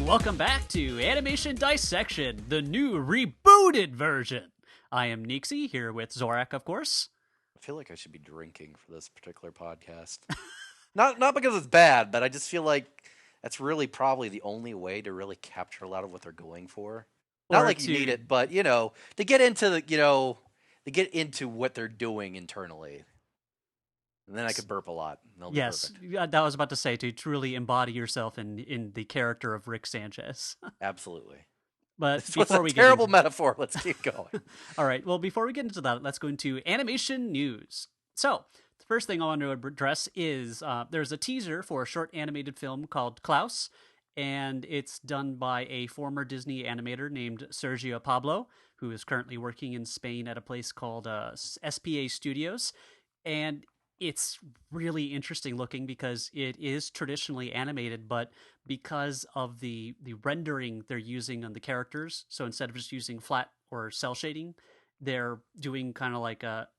welcome back to Animation Dissection, the new rebooted version. I am Neeksy, here with Zorak, of course. I feel like I should be drinking for this particular podcast. Not because it's bad, but I just feel like that's really probably the only way to really capture a lot of what they're going for. Not Or like you need it, but to get into what they're doing internally. And then I could burp a lot. And they'll be yes, perfect. that I was about to say, to truly embody yourself in the character of Rick Sanchez. Absolutely. But This was before a we terrible get metaphor. Let's keep going. all right, well, before we get into that, let's go into animation news. So, the first thing I want to address is there's a teaser for a short animated film called Klaus, and it's done by a former Disney animator named Sergio Pablo, who is currently working in Spain at a place called SPA Studios. And it's really interesting looking because it is traditionally animated, but because of the rendering they're using on the characters, so instead of just using flat or cell shading, they're doing kind of like a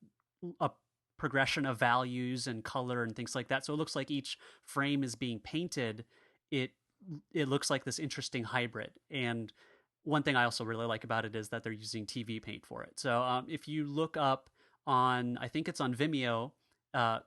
progression of values and color and things like that. So it looks like each frame is being painted. It it looks like this interesting hybrid. And one thing I also really like about it is that they're using TV paint for it. So if you look up on, I think it's on Vimeo,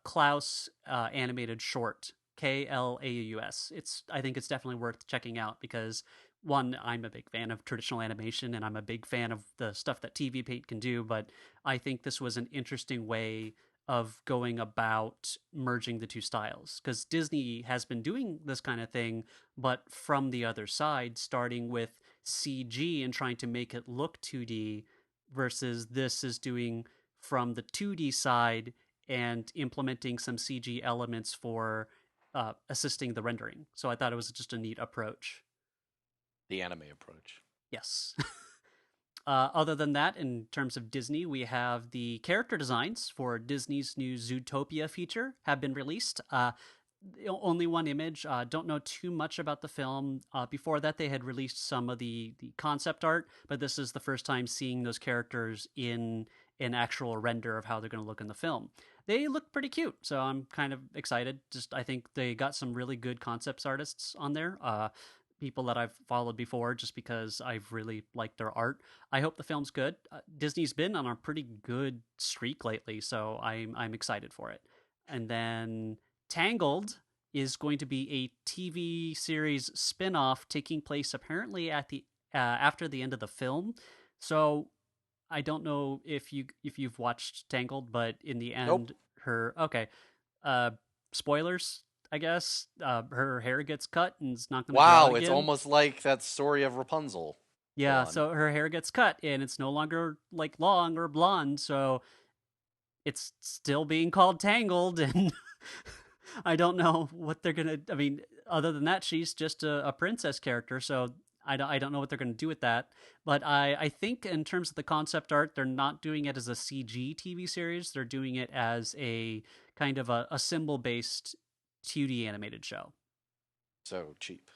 Klaus animated short, Klaus. I think it's definitely worth checking out because one, I'm a big fan of traditional animation and I'm a big fan of the stuff that TV Paint can do, but I think this was an interesting way of going about merging the two styles because Disney has been doing this kind of thing, but from the other side, starting with CG and trying to make it look 2D versus this is doing from the 2D side and implementing some CG elements for assisting the rendering. So I thought it was just a neat approach. The anime approach. Yes. Other than that, in terms of Disney, we have the character designs for Disney's new Zootopia feature have been released. Only one image. Don't know too much about the film. Before that, they had released some of the concept art, but this is the first time seeing those characters in an actual render of how they're going to look in the film. They look pretty cute, so I'm kind of excited. Just I think they got some really good concepts artists on there. People that I've followed before just because I've really liked their art. I hope the film's good. Disney's been on a pretty good streak lately, so I'm excited for it. And then Tangled is going to be a TV series spin-off taking place apparently at the after the end of the film. So I don't know if you've watched Tangled, but in the Nope. end, her okay, uh, spoilers. I guess her hair gets cut and it's not going to grow out Wow, it's again. almost like that story of Rapunzel. Go Yeah, on. so her hair gets cut and it's no longer like long or blonde, so it's still being called Tangled, and I don't know what they're gonna. I mean, other than that, she's just a princess character, so I don't know what they're gonna do with that. But I think in terms of the concept art, they're not doing it as a CG TV series. They're doing it as a kind of a symbol based 2D animated show. So cheap.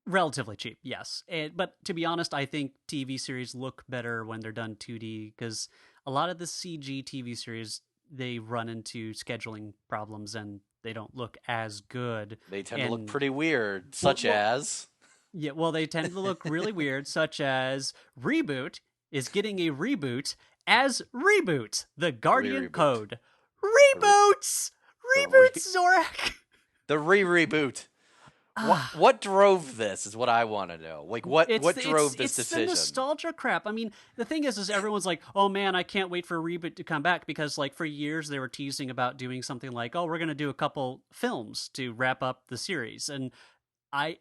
Relatively cheap, yes. But to be honest, I think TV series look better when they're done 2D because a lot of the CG TV series they run into scheduling problems and they don't look as good. They tend to look And pretty weird, well, such well, as yeah, well, they tend to look really weird, such as Reboot is getting a reboot as Reboot, the the Guardian re-reboot. Code. The re Reboots, the re reboots, Zorak. the re-reboot. What Ah, what drove this is what I want to know. Like what drove this it's the decision? nostalgia crap. I mean, the thing is everyone's like, "Oh man, I can't wait for Reboot to come back," because like for years they were teasing about doing something like, "Oh, we're going to do a couple films to wrap up the series." And I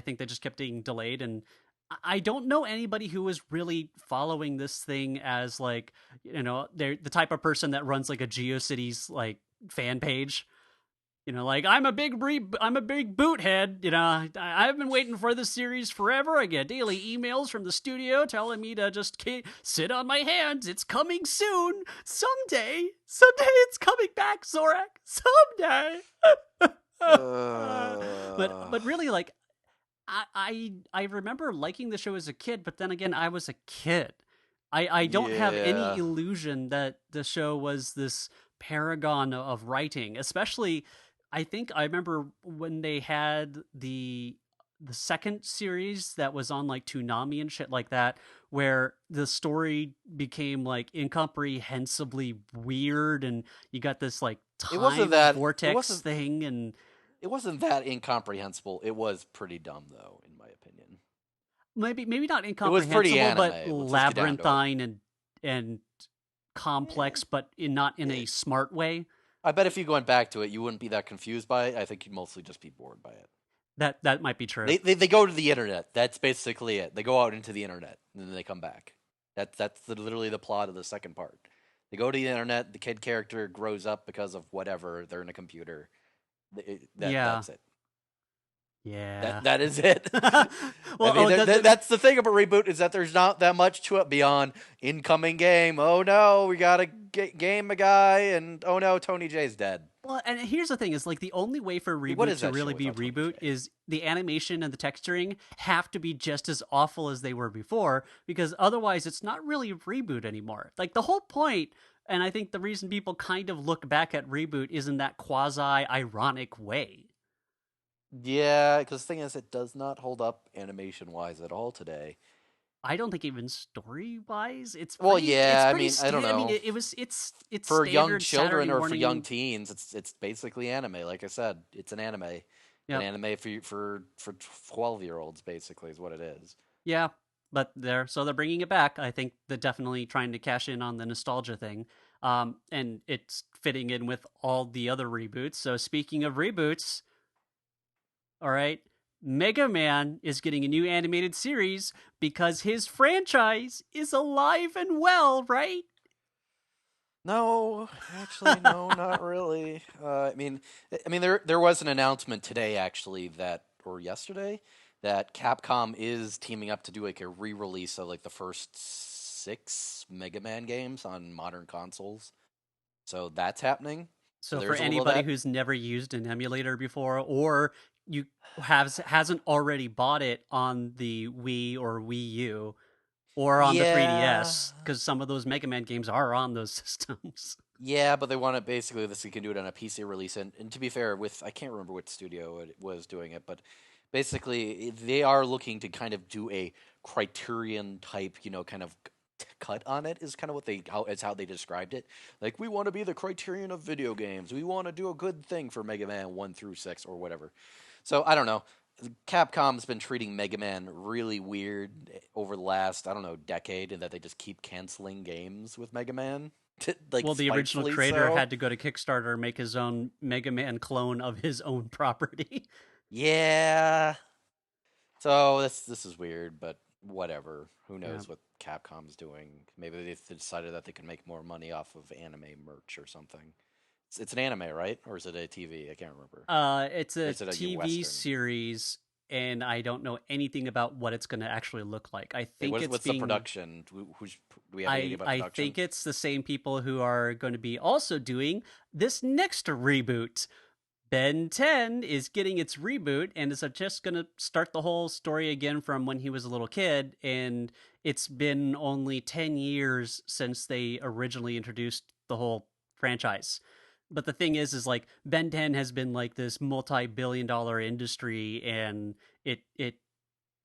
think they just kept getting delayed and I don't know anybody who was really following this thing as like, they're the type of person that runs like a GeoCities like fan page. Like I'm a big boot head. I've been waiting for this series forever. I get daily emails from the studio telling me to just sit on my hands. It's coming soon. Someday it's coming back, Zorak. Someday. But really, like I remember liking the show as a kid, but then again, I was a kid. I don't have any Yeah. illusion that the show was this paragon of writing, especially I think I remember when they had the second series that was on like Toonami and shit like that, where the story became like incomprehensibly weird, and you got this like It wasn't time that. It vortex wasn't. thing, and It wasn't that incomprehensible. It was pretty dumb, though, in my opinion. maybe not It was pretty incomprehensible, but anime. Let's just get down to it. labyrinthine and Eh, complex, but not in a eh. smart way. I bet if you went back to it, you wouldn't be that confused by it. I think you'd mostly just be bored by it. That might be true. They go to the internet. That's basically it. They go out into the internet and then they come back. Literally the plot of the second part. They go to the internet. The kid character grows up because of whatever. They're in a computer. Yeah, That's it. yeah. That is it. Well, I mean, that's the thing about reboot is that there's not that much to it beyond incoming game. Oh no, we gotta game a guy, and oh no, Tony J's dead. well, and here's the thing: is like the only way for a What reboot is to that really show be without Tony reboot J? is the animation and the texturing have to be just as awful as they were before, because otherwise, it's not really a reboot anymore. Like the whole point. And I think the reason people kind of look back at reboot is in that quasi ironic way. Yeah, because the thing is, it does not hold up animation wise at all today. I don't think even story wise, Well, it's yeah, I pretty. mean, I don't I mean, know. it's For young standard children Saturday or for young morning. teens, it's basically anime. Like I said, it's an Yep. anime for 12-year-olds. Basically, is what it is. Yeah, but they're bringing it back. I think they're definitely trying to cash in on the nostalgia thing. And it's fitting in with all the other reboots. So speaking of reboots, all right, Mega Man is getting a new animated series because his franchise is alive and well, right? No, actually, no, not really. There was an announcement today, actually, or yesterday, that Capcom is teaming up to do like a re-release of like the first 6 Mega Man games on modern consoles. So that's happening. So So for there's a little of anybody that. who's never used an emulator before, or you hasn't already bought it on the Wii or Wii U or on the Yeah, 3DS, because some of those Mega Man games are on those systems. yeah, but they want to basically this you can do it on a PC release, and to be fair, with I can't remember what studio it was doing it, but basically they are looking to kind of do a Criterion type, kind of cut on it is kind of what it's how they described it. Like we want to be the Criterion of video games. We want to do a good thing for Mega Man 1 through 6 or whatever. So I don't know. Capcom's been treating Mega Man really weird over the last, I don't know, decade, and that they just keep canceling games with Mega Man. Like Well, the original spitefully creator so. had to go to Kickstarter and make his own Mega Man clone of his own property. Yeah. So this is weird, but whatever. Who Yeah. knows what Capcom's doing? Maybe they decided that they can make more money off of anime merch or something. It's an anime, right? Or is it a TV? I can't remember. It's Or a is it a TV Western? series, and I don't know anything about what it's going to actually look like. I Wait, think it's what's the being production? Do we have any idea about I production? think it's the same people who are going to be also doing this next reboot. Ben 10 is getting its reboot and is just going to start the whole story again from when he was a little kid, and it's been only 10 years since they originally introduced the whole franchise. But the thing is like Ben 10 has been like this multi-billion-dollar industry, and it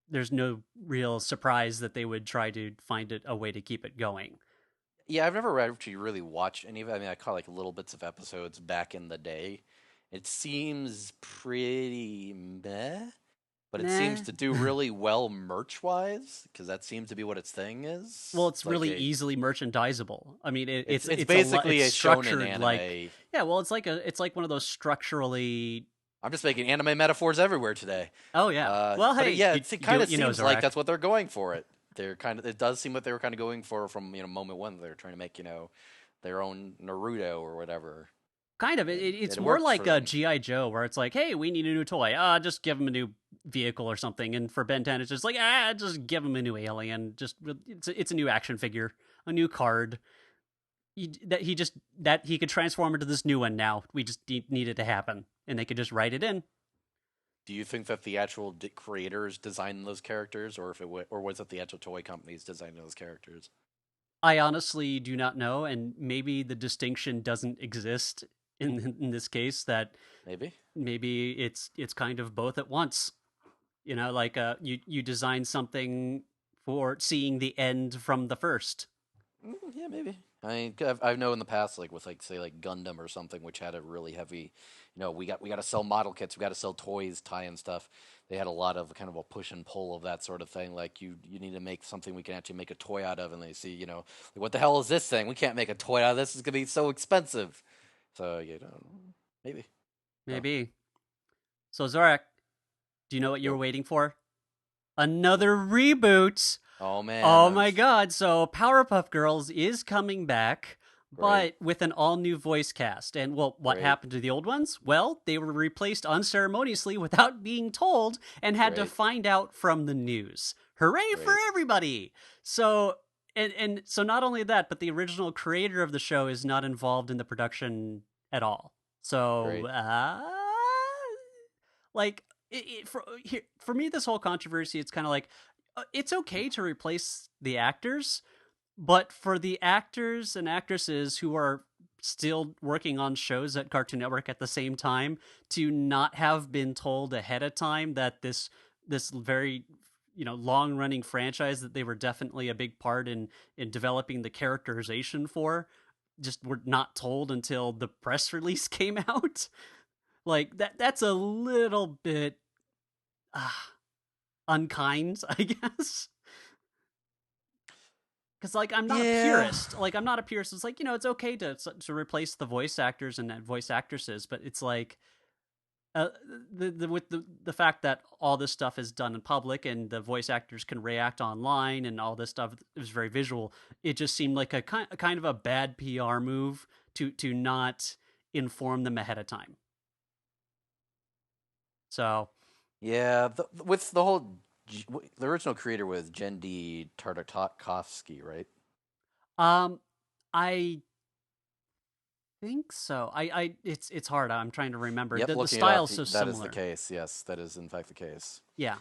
there's no real surprise that they would try to find a way to keep it going. Yeah, I've never actually really watched any of it. I mean, I caught like little bits of episodes back in the day. It seems pretty meh, but it seems Nah. to do really well merch wise because that seems to be what its thing Well, is. it's It's like really easily merchandisable. I mean, it's it's a lot. basically It's a shonen structured like, anime. yeah. Well, it's like one of those structurally. I'm just making anime metaphors everywhere today. Oh yeah. Well, But hey, it you do kind of what you know, seems like Zorak. that's what they're going for. It does seem what they were kind of going for from moment one. They're trying to make their own Naruto or whatever, Kind of. and It's it more works like for a them. GI Joe, where it's like, hey, we need a new toy. Just give him a new vehicle or something. And for Ben 10, it's just like, just give him a new alien. Just it's a new action figure, a new card. That he could transform into this new one now. We just need it to happen, and they could just write it in. Do you think that the actual creators designed those characters, or or was it the actual toy companies designing those characters? I honestly do not know, and maybe the distinction doesn't exist in this case. That Maybe. maybe it's kind of both at once. You know, like you design something for seeing the end from the first. Yeah, maybe. I mean, I know in the past, like with like say like Gundam or something, which had a really heavy, we got to sell model kits, we got to sell toys, tie-in stuff. They had a lot of kind of a push and pull of that sort of thing. Like you need to make something we can actually make a toy out of, and they see, like, what the hell is this thing? We can't make a toy out of this. It's gonna be so expensive. So maybe. No. Maybe. So Zorak, do you know what you Yep. were waiting for? Another reboot. Oh man, Oh my god, so Powerpuff Girls is coming back, great, but with an all new voice cast. And well, what great, happened to the old ones? Well, they were replaced unceremoniously without being told and had to great, find out from the news. Hooray for great. everybody! So and so not only that, but the original creator of the show is not involved in the production at all. So Great. like for me this whole controversy, it's kind of like it's okay to replace the actors, but for the actors and actresses who are still working on shows at Cartoon Network at the same time to not have been told ahead of time that this very long running franchise that they were definitely a big part in developing the characterization for just were not told until the press release came out. Like that's a little bit uh, unkind, I guess. Because like I'm not a Yeah. purist. Like I'm not a purist. It's like it's okay to replace the voice actors and voice actresses, but it's like uh, with the fact that all this stuff is done in public and the voice actors can react online and all this stuff is very visual. It just seemed like a kind of a bad PR move to not inform them ahead of time. So Yeah, with the whole the original creator was Jendi Tartakovsky, right? um I think so. It's hard. I'm trying to remember. Yep, The looking it up, style's so that is the similar. case. Yes, that is in fact the case. Yeah.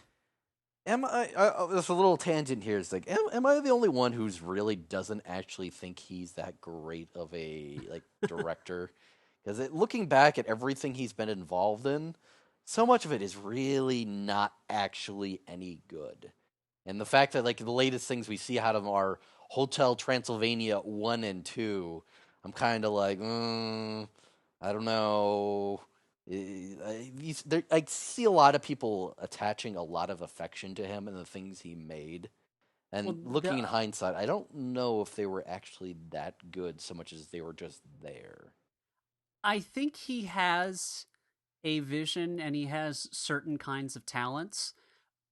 There's a little tangent here. It's like, am I the only one who's really doesn't actually think he's that great of a like director? Because looking back at everything he's been involved in, so much of it is really not actually any good. And the fact that like the latest things we see out of him are Hotel Transylvania 1 and 2, I'm kind of like, I don't know. I see a lot of people attaching a lot of affection to him and the things he made. Well, And looking in hindsight, I don't know if they were actually that good so much as they were just there. I think he has a vision and he has certain kinds of talents.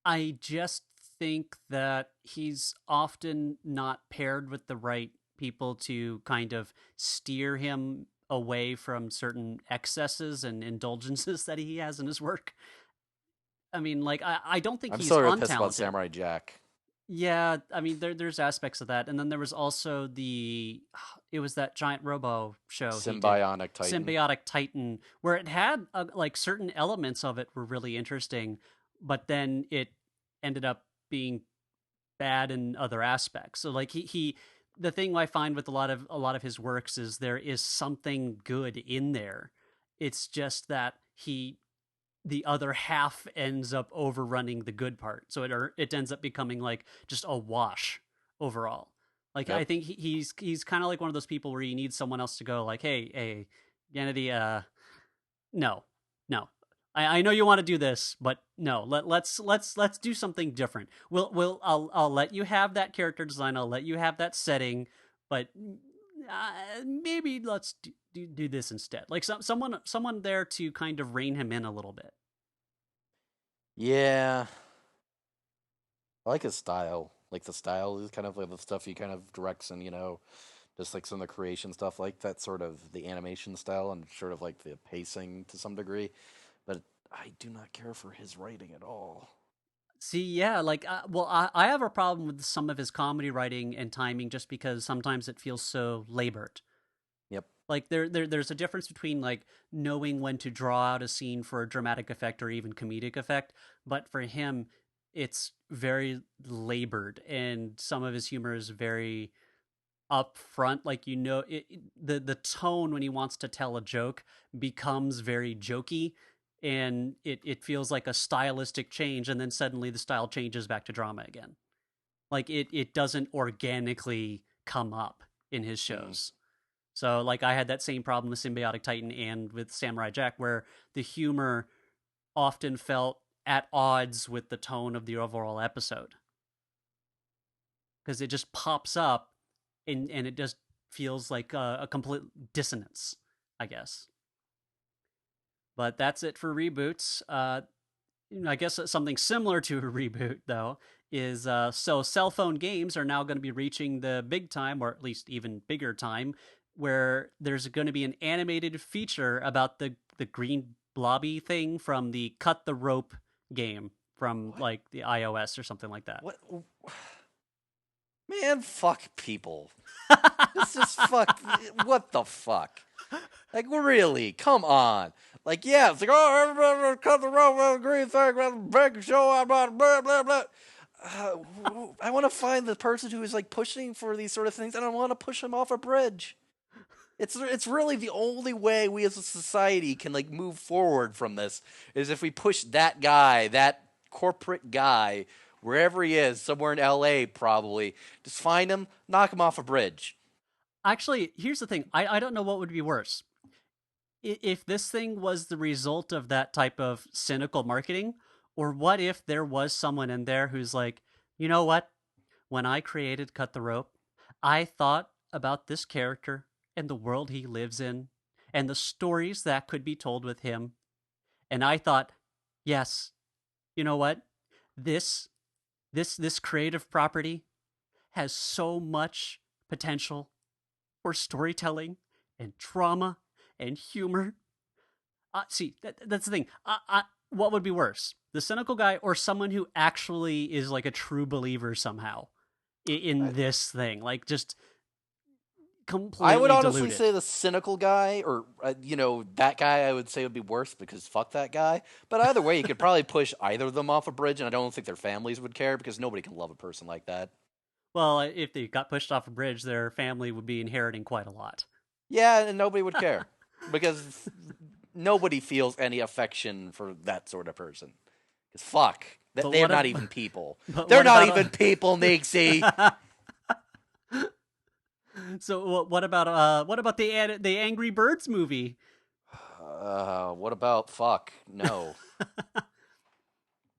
I just think that he's often not paired with the right people to kind of steer him away from certain excesses and indulgences that he has in his work. I mean, like, I don't think I'm he's still real pissed about untalented. Samurai Jack. Yeah, I mean, there's aspects of that, and then there was also it was that giant robo show he did, Symbionic Titan. Symbiotic Titan, where it had like certain elements of it were really interesting, but then it ended up being bad in other aspects. So like the thing I find with a lot of his works is there is something good in there. It's just that the other half ends up overrunning the good part. So it ends up becoming like just a wash overall. Like I Yep. think he's kind of like one of those people where you need someone else to go like, hey, Gennady, no, no. I know you want to do this, but no. Let's do something different. I'll let you have that character design. I'll let you have that setting, but maybe let's do this instead. Like someone there to kind of rein him in a little bit. Yeah. I like his style. Like the style is kind of like the stuff he kind of directs and, just like some of the creation stuff, like that sort of the animation style and sort of like the pacing to some degree. But I do not care for his writing at all. See, yeah, like, I have a problem with some of his comedy writing and timing just because sometimes it feels so labored. Yep. Like, there's a difference between, like, knowing when to draw out a scene for a dramatic effect or even comedic effect, but for him, it's very labored, and some of his humor is very upfront. Like, the tone when he wants to tell a joke becomes very jokey, and it feels like a stylistic change, and then suddenly the style changes back to drama again. Like it doesn't organically come up in his Mm. shows. So like I had that same problem with Symbiotic Titan and with Samurai Jack, where the humor often felt at odds with the tone of the overall episode, because it just pops up and it just feels like a complete dissonance, I guess. But that's it for reboots. I guess something similar to a reboot, though, is so cell phone games are now going to be reaching the big time, or at least even bigger time, where there's going to be an animated feature about the green blobby thing from the Cut the Rope game from What? like the iOS or something like that. What? Man, fuck people. This is fuck. What the fuck? Like, really? Come on. Like, yeah, it's like, oh, everybody cut the rope, green thing, big show, blah, blah, blah, blah. I want to find the person who is, like, pushing for these sort of things, and I want to push them off a bridge. It's really the only way we as a society can, like, move forward from this, is if we push that guy, that corporate guy, wherever he is, somewhere in LA probably, just find him, knock him off a bridge. Actually, here's the thing. I don't know what would be worse. If this thing was the result of that type of cynical marketing, or what if there was someone in there who's like, you know what? When I created Cut the Rope, I thought about this character and the world he lives in and the stories that could be told with him. And I thought, yes, you know what? This this creative property has so much potential for storytelling and drama and humor. See, that's the thing. What would be worse, the cynical guy or someone who actually is like a true believer somehow in this thing, like just I would completely honestly deluded? say the cynical guy, or that guy, I would say would be worse because fuck that guy. But either way, you could probably push either of them off a bridge, and I don't think their families would care because nobody can love a person like that. Well, if they got pushed off a bridge, their family would be inheriting quite a lot. Yeah, and nobody would care because nobody feels any affection for that sort of person. Because fuck, But they're what not if? even people. But They're what not about? even people, Neeksy. So what about the Angry Birds movie? What about fuck? No.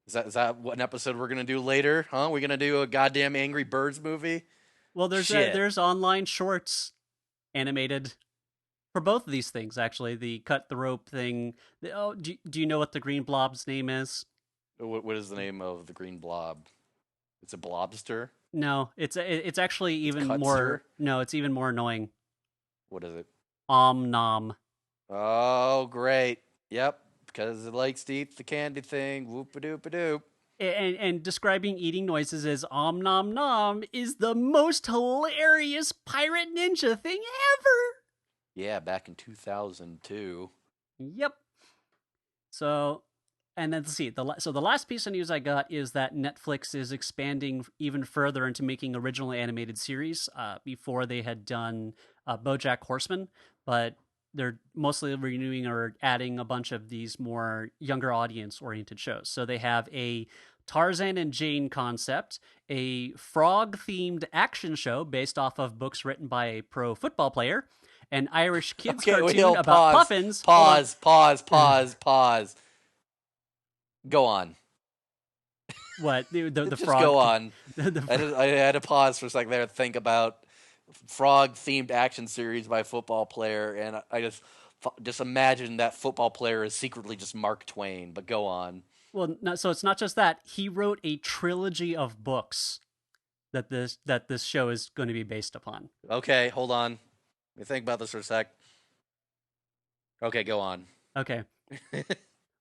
Is that what an episode we're gonna do later? Huh? We're gonna do a goddamn Angry Birds movie? Well, Shit. there's online shorts animated for both of these things. Actually, the cut the rope thing. Oh, do you know what the green blob's name is? What is the name of the green blob? It's a blobster. No, it's actually It's even Cutster. more. No, it's even more annoying. What is it? Om nom. Oh, great. Yep, because it likes to eat the candy thing. Whoop a doop a doop. And describing eating noises as om nom nom is the most hilarious pirate ninja thing ever. Yeah, back in 2002. Yep. So, and then let's see. So the last piece of news I got is that Netflix is expanding even further into making original animated series. Before they had done BoJack Horseman, but they're mostly renewing or adding a bunch of these more younger audience oriented shows. So they have a Tarzan and Jane concept, a frog themed action show based off of books written by a pro football player, an Irish kids Okay, wait, cartoon hold, about pause, puffins. Hold on. pause, pause, pause, pause. Go on. What the Just go frog? on. The, I had to pause for a second there to think about frog-themed action series by a football player, and I just imagine that football player is secretly just Mark Twain. But go on. well, no, so it's not just that he wrote a trilogy of books that this show is going to be based upon. Okay, hold on. Let me think about this for a sec. Okay, go on. Okay.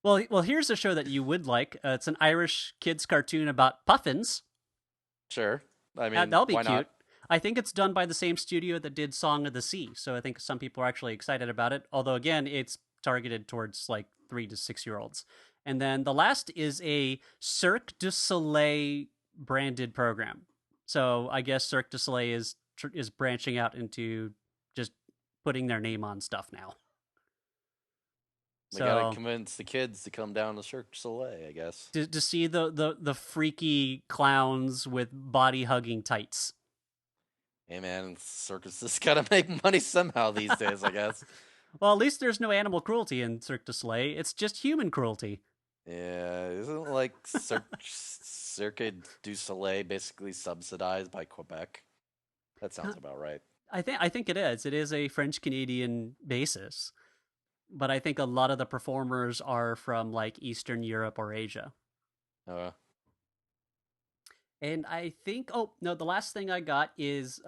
Well, here's a show that you would like. It's an Irish kids cartoon about puffins. Sure. I mean, That'll be why cute. not? I think it's done by the same studio that did Song of the Sea, so I think some people are actually excited about it. Although again, it's targeted towards like 3 to 6 year olds. And then the last is a Cirque du Soleil branded program. So I guess Cirque du Soleil is branching out into just putting their name on stuff now. They gotta So convince the kids to come down to Cirque du Soleil, I guess. to see the freaky clowns with body hugging tights. Hey man, circuses gotta make money somehow these days, I guess. Well, at least there's no animal cruelty in Cirque du Soleil. It's just human cruelty. Yeah, isn't Cirque du Soleil basically subsidized by Quebec? That sounds about right. I think it is. It is a French Canadian basis, but I think a lot of the performers are from like Eastern Europe or Asia. Uh, And I think, oh no, the last thing I got is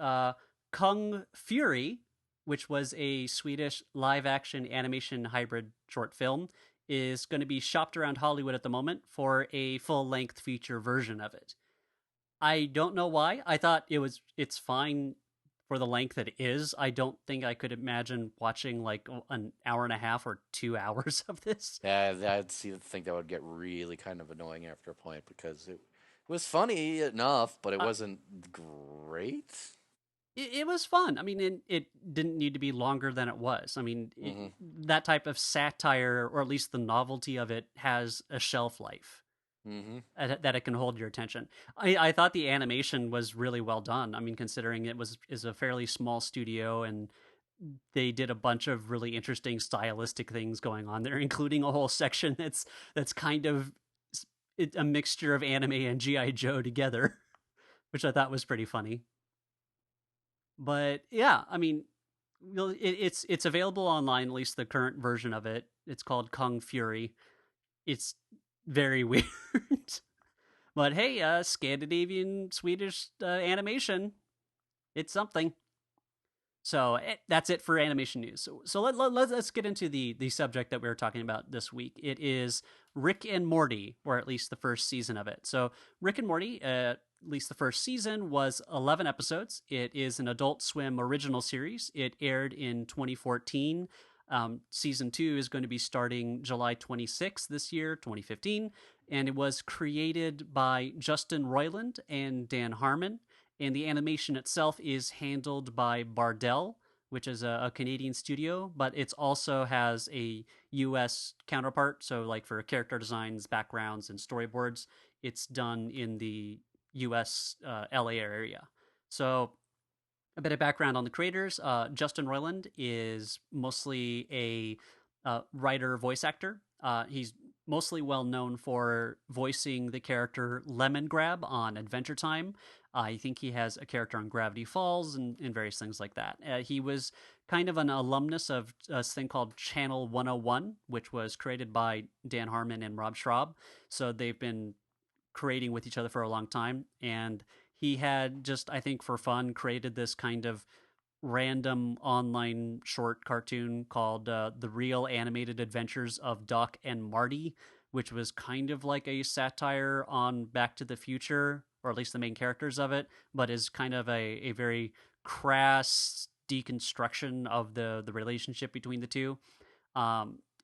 Kung Fury, which was a Swedish live action animation hybrid short film, is going to be shopped around Hollywood at the moment for a full length feature version of it. I don't know why. I thought it's fine for the length it is. I don't think I could imagine watching like an hour and a half or 2 hours of this. yeah, think that would get really kind of annoying after a point because it was funny enough, but it Uh, wasn't great. it was fun. I mean, it didn't need to be longer than it was. I mean, Hmm. that type of satire, or at least the novelty of it, has a shelf life Hmm. that it can hold your attention. I thought the animation was really well done. I mean, considering is a fairly small studio and they did a bunch of really interesting stylistic things going on there, including a whole section that's kind of a mixture of anime and GI Joe together, which I thought was pretty funny. But yeah, I mean, it's available online. At least the current version of it. It's called Kung Fury. It's very weird, but hey, Scandinavian Swedish animation. It's something. So that's it for animation news. So let's get into the subject that we were talking about this week. It is Rick and Morty, or at least the first season of it. So Rick and Morty, at least the first season, was 11 episodes. It is an Adult Swim original series. It aired in 2014. Season 2 is going to be starting July 26th this year, 2015. And it was created by Justin Roiland and Dan Harmon, and the animation itself is handled by Bardell, which is a Canadian studio, but it also has a US counterpart. So, like for character designs, backgrounds, and storyboards, it's done in the US LA area. So, a bit of background on the creators. Justin Roiland is mostly a writer, voice actor. He's mostly well known for voicing the character Lemon Grab on Adventure Time. I think he has a character on Gravity Falls and various things like that. He was kind of an alumnus of a thing called Channel 101, which was created by Dan Harmon and Rob Schraub. So they've been creating with each other for a long time. And he had just, I think, for fun, created this kind of random online short cartoon called The Real Animated Adventures of Doc and Marty, which was kind of like a satire on Back to the Future, or at least the main characters of it, but is kind of a very crass deconstruction of the relationship between the two.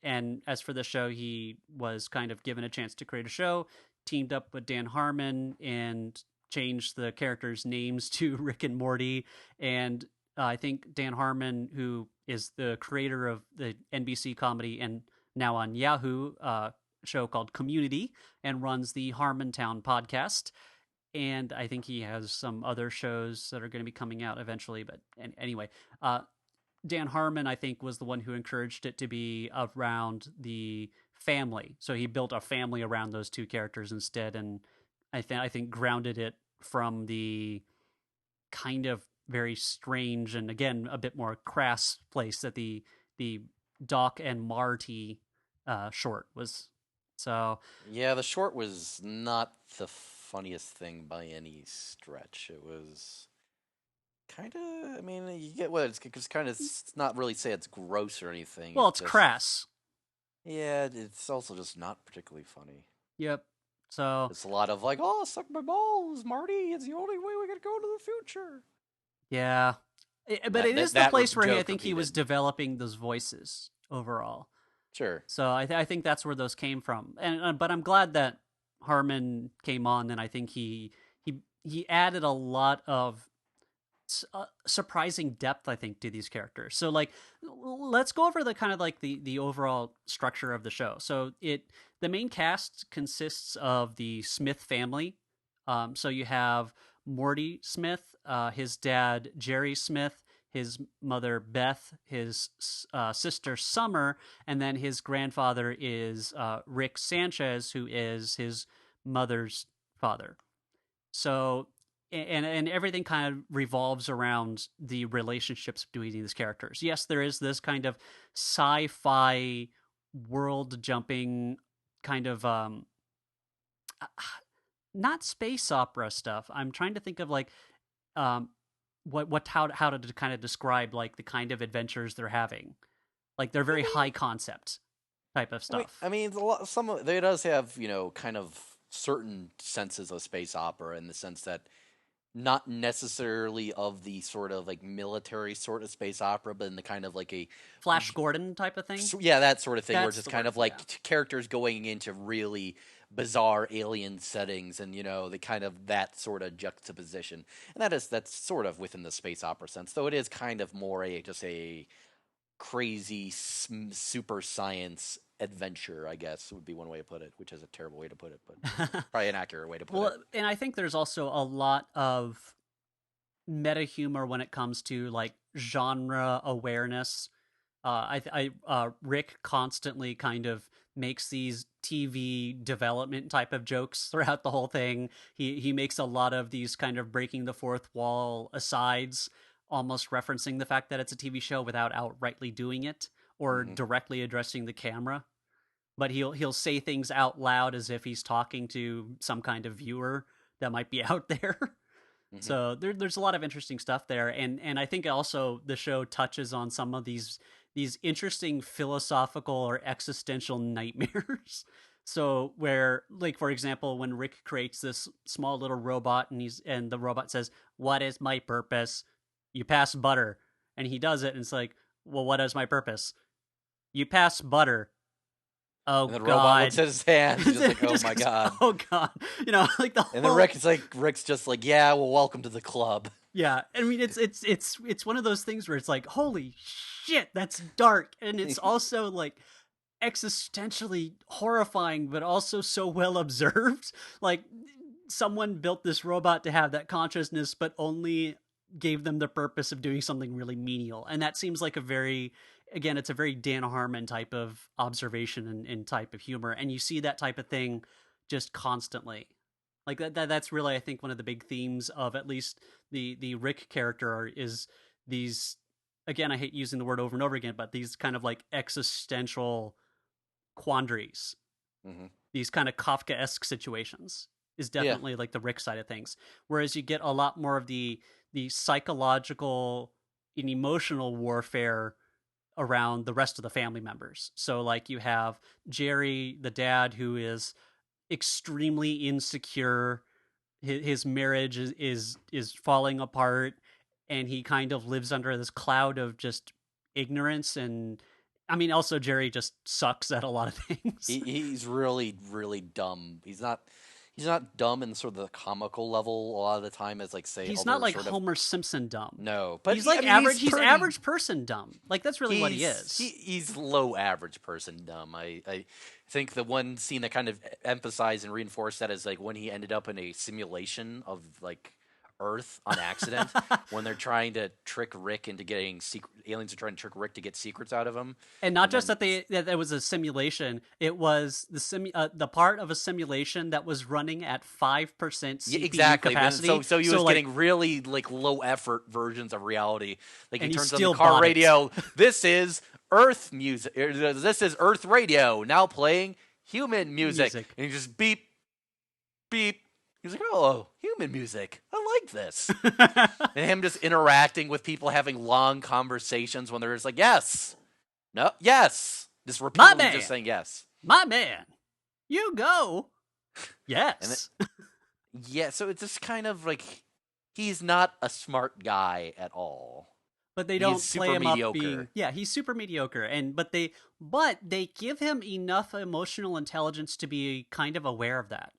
And as for the show, he was kind of given a chance to create a show, teamed up with Dan Harmon, and changed the characters' names to Rick and Morty. And I think Dan Harmon, who is the creator of the NBC comedy and now on Yahoo show called Community, and runs the Harmontown podcast. And I think he has some other shows that are going to be coming out eventually. But anyway, Dan Harmon, I think, was the one who encouraged it to be around the family. So he built a family around those two characters instead, and I think grounded it from the kind of very strange and again a bit more crass place that the Doc and Marty short was. So Yeah, the short was not the funniest thing by any stretch. It was kind of. I mean, you get what it's kind of. It's not really say it's gross or anything. well, It's it's just crass. yeah. It's also just not particularly funny. Yep. So It's a lot of like, oh, suck my balls, Marty. It's the only way we can go to the future. yeah, but it is the That place where I joke think he was repeated. developing those voices overall. Sure. So I think that's where those came from, and but I'm glad that Harmon came on, and I think he added a lot of surprising depth, I think, to these characters. So like, let's go over the kind of like the overall structure of the show. So the main cast consists of the Smith family. So you have Morty Smith, his dad Jerry Smith, his mother Beth, his sister Summer, and then his grandfather is Rick Sanchez, who is his mother's father. So and everything kind of revolves around the relationships between these characters. Yes, there is this kind of sci-fi world jumping kind of not space opera stuff. I'm trying to think of like um how to kind of describe like the kind of adventures they're having. Like they're very high concept type of stuff. I mean, some of it does have kind of certain senses of space opera in the sense that not necessarily of the sort of like military sort of space opera, but in the kind of like a Flash Gordon type of thing. Yeah, that sort of thing, where it's That's just the kind word of for like that. characters going into really bizarre alien settings, and the kind of that sort of juxtaposition, and that's sort of within the space opera sense, though it is kind of more just a crazy super science adventure, I guess would be one way to put it, which is a terrible way to put it, but probably an accurate way to put it. Well, and I think there's also a lot of meta humor when it comes to like genre awareness. Rick constantly kind of makes these TV development type of jokes throughout the whole thing. He makes a lot of these kind of breaking the fourth wall asides, almost referencing the fact that it's a TV show without outrightly doing it or Hmm. directly addressing the camera. But he'll say things out loud as if he's talking to some kind of viewer that might be out there. Hmm. So there's a lot of interesting stuff there, and I think also the show touches on some of these interesting philosophical or existential nightmares. So where, like for example, when Rick creates this small little robot and the robot says, "What is my purpose?" You pass butter, and he does it, and it's like, "Well, what is my purpose?" You pass butter. Oh And the robot looks God. at his hand, he's just like, He oh just my goes, god. oh God. Like the And then whole Rick's just like, yeah, well, welcome to the club. yeah. I mean, it's one of those things where it's like, holy shit, that's dark, and it's also like existentially horrifying, but also so well observed. Like someone built this robot to have that consciousness, but only gave them the purpose of doing something really menial, and that seems like a very again, it's a very Dan Harmon type of observation and type of humor, and you see that type of thing just constantly. Like that's really, I think, one of the big themes of at least the Rick character is these. Again, I hate using the word over and over again, but these kind of like existential quandaries, Hmm. these kind of Kafka-esque situations is Yeah. definitely like the Rick side of things. Whereas you get a lot more of the psychological and emotional warfare around the rest of the family members. So like you have Jerry, the dad, who is extremely insecure. His marriage is falling apart, and he kind of lives under this cloud of just ignorance. And I mean, also Jerry just sucks at a lot of things. He's really really dumb. He's not dumb in sort of the comical level a lot of the time, as like say He's not other like sort of Homer Simpson dumb. no, but He's like I mean average. He's pretty average person dumb. Like that's really what he is. he's low average person dumb. I think the one scene that kind of emphasized and reinforced that is like when he ended up in a simulation of like Earth on accident when they're trying to trick Rick into getting secret aliens are trying to trick Rick to get secrets out of him, And not and just then that it was a simulation. It was the part of a simulation that was running at 5% yeah, CPU exactly. But capacity. so he So was like, getting really like low effort versions of reality. Like he and he turns on the still car bought it. radio. This is Earth music. This is Earth radio now playing human music. Music. And he just beep, beep. He's like, oh, human music. I like this. And him just interacting with people, having long conversations when they're just like, yes, no, yes, just My repeatedly man, just saying yes. my man, you go. And Yes. yeah, so it's just kind of like he's not a smart guy at all. But they He is don't play super him up mediocre. being he's super mediocre, and but they give him enough emotional intelligence to be kind of aware of that,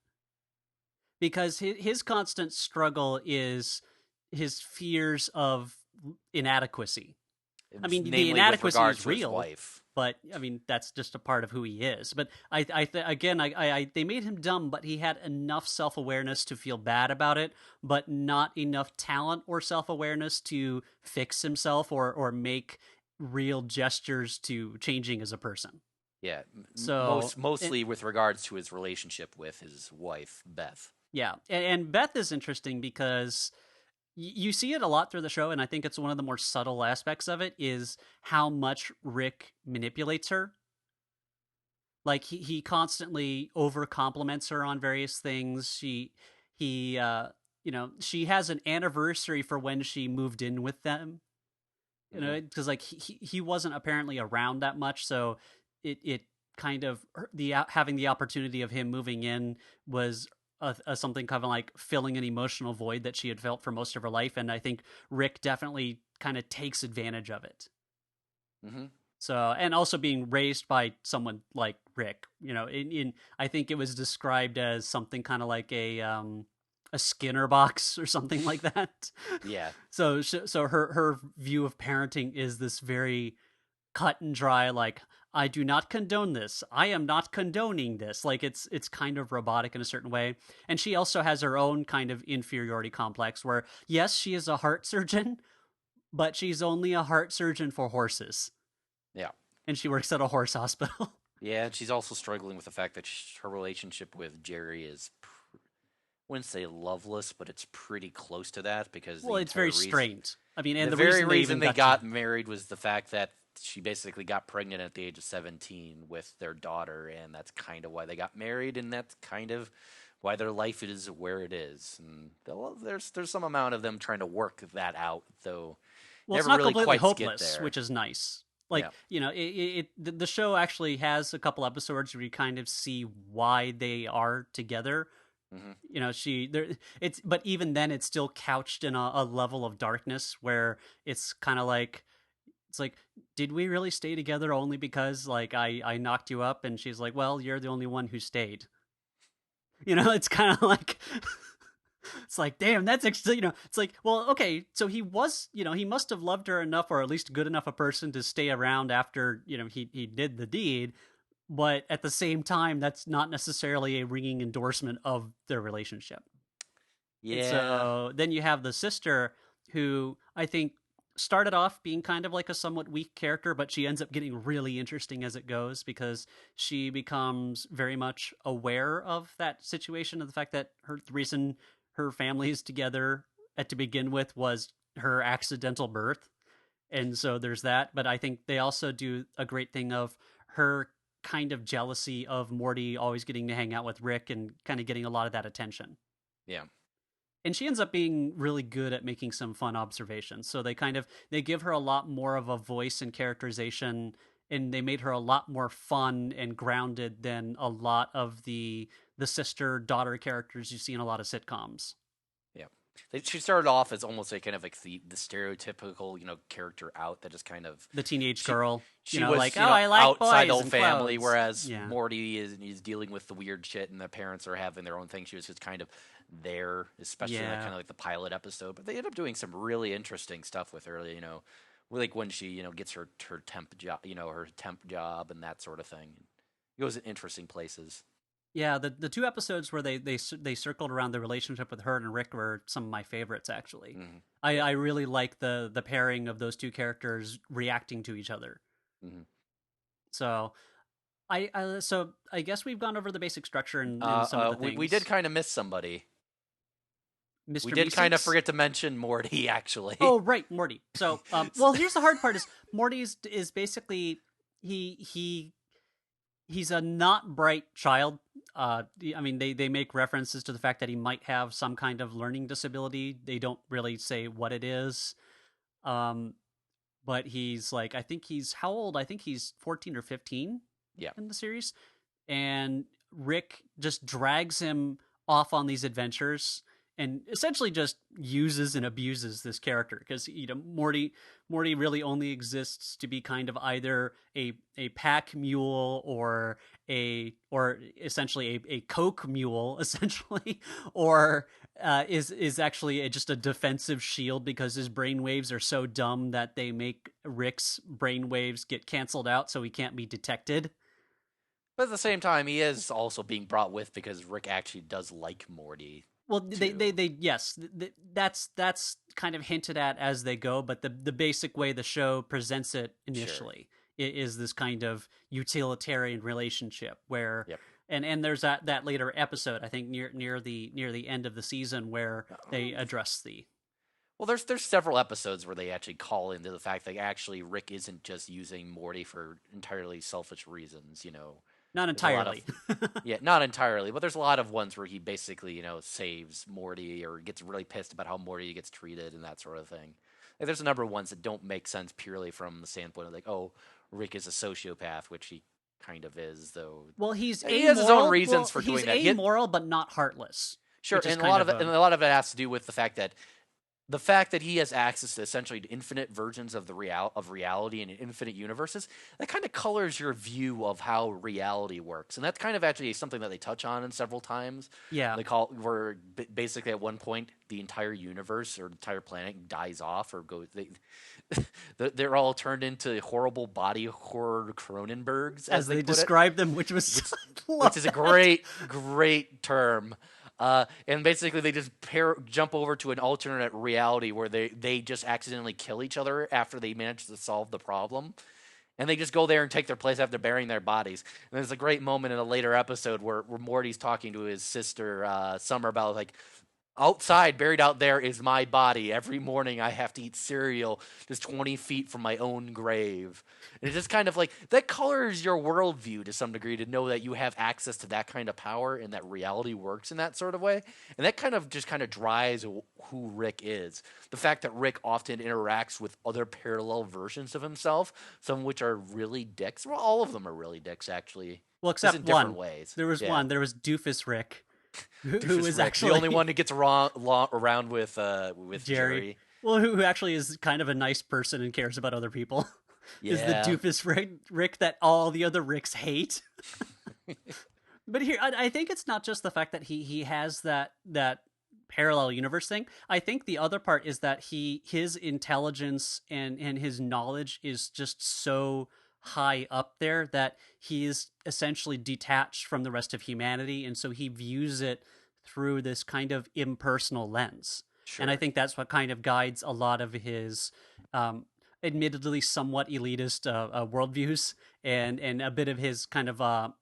because his constant struggle is his fears of inadequacy. I mean, the Namely, with inadequacy regard is to his real, wife. but I mean that's just a part of who he is. But they made him dumb, but he had enough self awareness to feel bad about it, but not enough talent or self awareness to fix himself or make real gestures to changing as a person. Yeah, So mostly with regards to his relationship with his wife, Beth. yeah, and Beth is interesting because you see it a lot through the show, and I think it's one of the more subtle aspects of it is how much Rick manipulates her. Like he constantly over compliments her on various things. He she has an anniversary for when she moved in with them. You know, because like he wasn't apparently around that much, so it kind of the having the opportunity of him moving in was a something kind of like filling an emotional void that she had felt for most of her life, and I think Rick definitely kind of takes advantage of it. Mm-hmm. So, and also being raised by someone like Rick, in I think it was described as something kind of like a Skinner box or something like that. Yeah. So her view of parenting is this very cut and dry, like, I do not condone this. I am not condoning this. Like it's kind of robotic in a certain way. And she also has her own kind of inferiority complex where yes, she is a heart surgeon, but she's only a heart surgeon for horses. Yeah. And she works at a horse hospital. Yeah, and she's also struggling with the fact that her relationship with Jerry is, I wouldn't say loveless, but it's pretty close to that because Well, it's very strained. I mean, and the the very reason they got married was the fact that she basically got pregnant at the age of 17 with their daughter, and that's kind of why they got married, and that's kind of why their life is where it is. And there's some amount of them trying to work that out, though. Well, it's Never not really completely quite get hopeless, there. which is nice. Like, Yeah. the show actually has a couple episodes where you kind of see why they are together. Mm-hmm. But even then, it's still couched in a level of darkness where it's kind of like, it's like, did we really stay together only because like I knocked you up? And she's like, well, you're the only one who stayed. It's kind of like, it's like, damn, it's like, well, okay, so he was, he must have loved her enough, or at least good enough a person to stay around after, he did the deed. But at the same time, that's not necessarily a ringing endorsement of their relationship. And Yeah. so then you have the sister who I think started off being kind of like a somewhat weak character, but she ends up getting really interesting as it goes because she becomes very much aware of that situation, of the fact that the reason her family is together to begin with was her accidental birth. And so there's that. But I think they also do a great thing of her kind of jealousy of Morty always getting to hang out with Rick and kind of getting a lot of that attention. Yeah. And she ends up being really good at making some fun observations. So they give her a lot more of a voice and characterization, and they made her a lot more fun and grounded than a lot of the sister daughter characters you see in a lot of sitcoms. Yeah. She started off as almost like kind of like the stereotypical, character out that just kind of The teenage she girl, she was, like, oh, I like outside the boys whole and family, clothes. whereas Yeah. Morty is dealing with the weird shit and the parents are having their own thing. She was just kind of there, especially like kind of like the pilot episode. But they end up doing some really interesting stuff with her, like when she, gets her temp job, her temp job and that sort of thing. It goes in interesting places. Yeah, the two episodes where they circled around the relationship with her and Rick were some of my favorites. Actually, Mm-hmm. I really like the pairing of those two characters reacting to each other. Mm-hmm. So I guess we've gone over the basic structure and some of the things. We did kind of miss somebody. Mr. We did kind of Meeseeks? forget to mention Morty, actually. Oh, right, Morty. So, well, here's the hard part: is Morty is basically he's a not bright child. I mean, they make references to the fact that he might have some kind of learning disability. They don't really say what it is. But he's like, I think he's how old? I think he's 14 or 15 Yeah. in the series. And Rick just drags him off on these adventures and essentially just uses and abuses this character, because Morty really only exists to be kind of either a pack mule or essentially a coke mule essentially, or is actually just a defensive shield because his brainwaves are so dumb that they make Rick's brainwaves get canceled out so he can't be detected. But at the same time, he is also being brought with because Rick actually does like Morty Well, too. yes, that's kind of hinted at as they go, but the basic way the show presents it Sure. initially is this kind of utilitarian relationship where, Yep. and there's that later episode, I think near the end of the season, where they address the Well, there's several episodes where they actually call into the fact that actually Rick isn't just using Morty for entirely selfish reasons. not There's a lot of entirely. yeah, not entirely, but there's a lot of ones where he basically saves Morty or gets really pissed about how Morty gets treated and that sort of thing. Like, there's a number of ones that don't make sense purely from the standpoint of like, oh, Rick is a sociopath, which he kind of is, though. Well, he's He has his own amoral. reasons Well, for he's doing that. amoral, but not heartless, Sure, which is and kind of a a lot of it has to do with the fact that he has access to essentially infinite versions of reality and infinite universes. That kind of colors your view of how reality works, and that's kind of actually something that they touch on in several times. yeah. They call where basically at one point the entire universe or the entire planet dies off or goes. They're all turned into horrible body horror Cronenbergs, as As they they put it, describe them, which was which I which love is a that. great term. And basically, they just jump over to an alternate reality where they just accidentally kill each other after they manage to solve the problem. And they just go there and take their place after burying their bodies. And there's a great moment in a later episode where Morty's talking to his sister, Summer, about like, outside, buried out there, is my body. Every morning I have to eat cereal just 20 feet from my own grave. And it's just kind of like that colors your worldview to some degree to know that you have access to that kind of power and that reality works in that sort of way. And that kind of drives who Rick is. The fact that Rick often interacts with other parallel versions of himself, some of which are really dicks. Well, all of them are really dicks, actually, Well, just except in different one. ways. There was Yeah. one. There was Doofus Rick, who Doofus is Rick, the only actually one who gets around with Jerry. Jerry. Well, who actually is kind of a nice person and cares about other people. Is the Yeah. Doofus Rick that all the other Ricks hate. But here, I think it's not just the fact that he has that parallel universe thing. I think the other part is that his intelligence and his knowledge is just so high up there that he is essentially detached from the rest of humanity, and so he views it through this kind of impersonal lens. And I Sure. think that's what kind of guides a lot of his admittedly somewhat elitist worldviews, and a bit of his kind of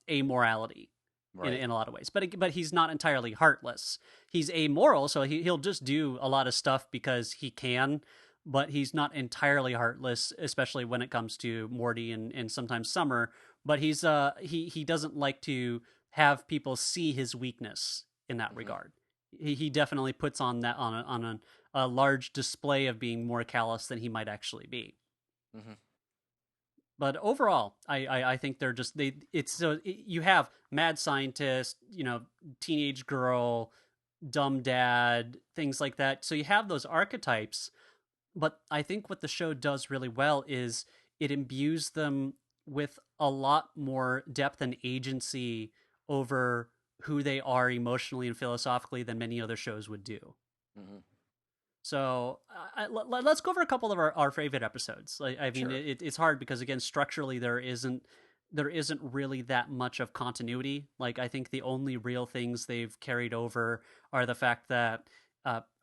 amorality Right. in a lot of ways. But he's not entirely heartless. He's amoral, so he'll just do a lot of stuff because he can. But he's not entirely heartless, especially when it comes to Morty and sometimes Summer. But he doesn't like to have people see his weakness in that Hmm. regard. He definitely puts on that a large display of being more callous than he might actually be. Hmm. But overall, I think they're just it's so you have mad scientist, teenage girl, dumb dad, things like that. So you have those archetypes, but I think what the show does really well is it imbues them with a lot more depth and agency over who they are emotionally and philosophically than many other shows would do. Hmm. So let's go over a couple of our favorite episodes. I mean, Sure. it's hard because again, structurally there isn't really that much of continuity. Like I think the only real things they've carried over are the fact that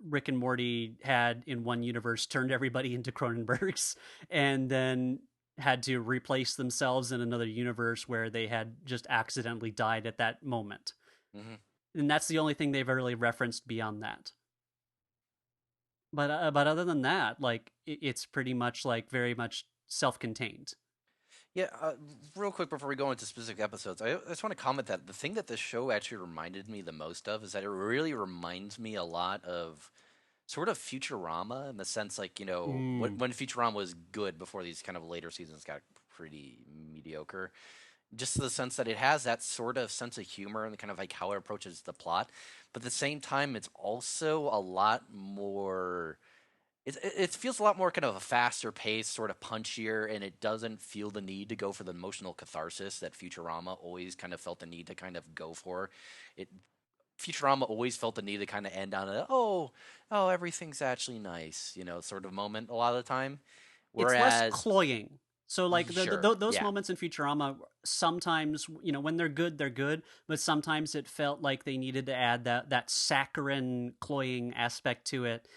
Rick and Morty had in one universe turned everybody into Cronenbergs, and then had to replace themselves in another universe where they had just accidentally died at that moment. Hmm. And that's the only thing they've really referenced beyond that. But other than that, like it's pretty much like very much self-contained. Yeah. Real quick before we go into specific episodes, I just want to comment that the thing that this show actually reminded me the most of is that it really reminds me a lot of sort of Futurama in the sense, like, when Mm. Futurama was good before these kind of later seasons got pretty mediocre. just the sense that it has that sort of sense of humor and kind of like how it approaches the plot, but at the same time, it's also a lot more. It feels a lot more kind of a faster pace, sort of punchier, and it doesn't feel the need to go for the emotional catharsis that Futurama always kind of felt the need to kind of go for. It Futurama always felt the need to kind of end on a everything's actually nice, sort of moment a lot of the time. It's less Whereas, cloying. So like sure, those yeah, moments in Futurama, sometimes when they're good, but sometimes it felt like they needed to add that saccharine, cloying aspect to it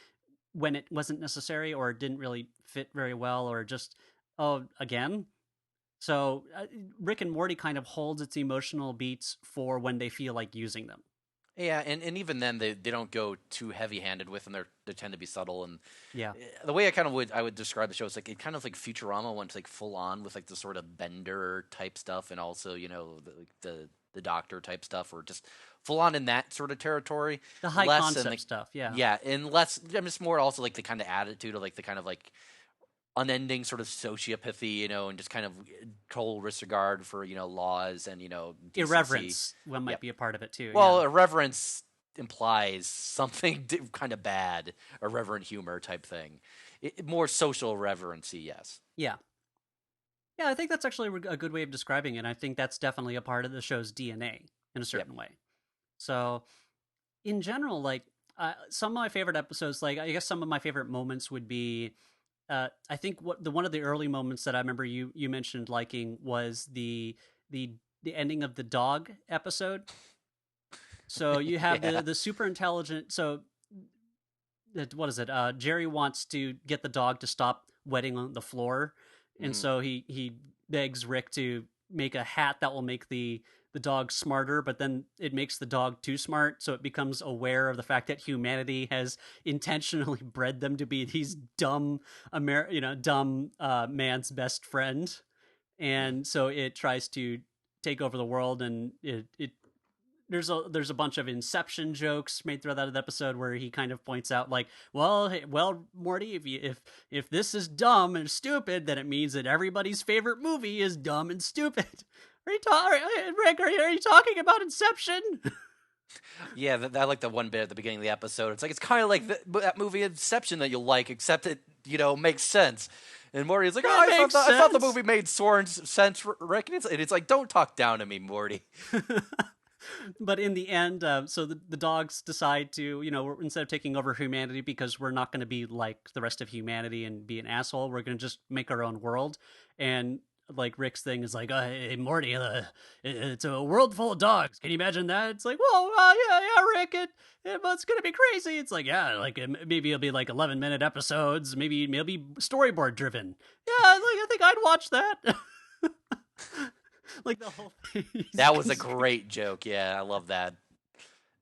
when it wasn't necessary or it didn't really fit very well, or just again. So Rick and Morty kind of holds its emotional beats for when they feel like using them. yeah, and even then they don't go too heavy handed with them. They tend to be subtle, and Yeah. the way I would describe the show is like it kind of like Futurama went like full on with like the sort of Bender type stuff, and also the Doctor type stuff, or just full on in that sort of territory. The high Less in concept stuff, yeah. yeah, and less. I'm just more also like the kind of attitude of like the kind of like unending sort of sociopathy, and just kind of total disregard for laws and decency. Irreverence one might Yep. be a part of it too, Well, yeah. irreverence implies something kind of bad, irreverent humor type thing. More social reverency, yes. Yeah. Yeah, I think that's actually a good way of describing it. I think that's definitely a part of the show's DNA in a Yep. certain way. So, in general, like some of my favorite episodes, like I guess some of my favorite moments would be, I think one of the early moments that I remember you mentioned liking was the the ending of the dog episode. So you have Yeah. the super intelligent. So what is it? Jerry wants to get the dog to stop wetting on the floor, and Hmm. so he begs Rick to make a hat that will make the dog smarter, but then it makes the dog too smart, so it becomes aware of the fact that humanity has intentionally bred them to be these dumb dumb man's best friend, and so it tries to take over the world, and it there's a bunch of Inception jokes made throughout that episode where he kind of points out like, well, hey, well, Morty, if this is dumb and stupid, then it means that everybody's favorite movie is dumb and stupid. Rick? Are you talking about Inception? Yeah, I like the one bit at the beginning of the episode. It's like it's kind of like that movie Inception that you'll like, except it makes sense. And Morty is like, That makes I thought the sense. movie made sense, Rick. And it's like, don't talk down to me, Morty. But in the end, so the dogs decide to, instead of taking over humanity because we're not going to be like the rest of humanity and be an asshole, we're going to just make our own world. And like Rick's thing is like, hey, Morty, it's a world full of dogs. Can you imagine that? It's like, whoa, yeah, Rick, it's going to be crazy. It's like, yeah, like maybe it'll be like 11-minute episodes. Maybe it'll be storyboard driven. Yeah, like I think I'd watch that. Like the whole thing. That was a great joke. Yeah, I love that.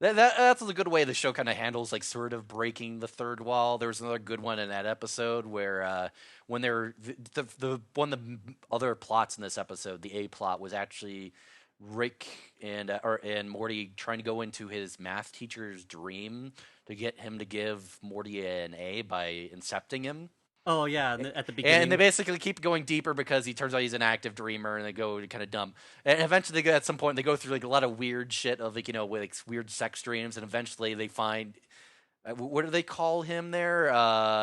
That's a good way the show kind of handles like sort of breaking the third wall. There was another good one in that episode where when they're the one of the other plots in this episode, the A plot was actually Rick and Morty trying to go into his math teacher's dream to get him to give Morty an A by incepting him. Oh yeah, at the And they beginning. basically keep going deeper because he turns out he's an active dreamer, and they go kind of dumb. And eventually, at some point, they go through like a lot of weird shit of like with like weird sex dreams, and eventually they find what do they call him there?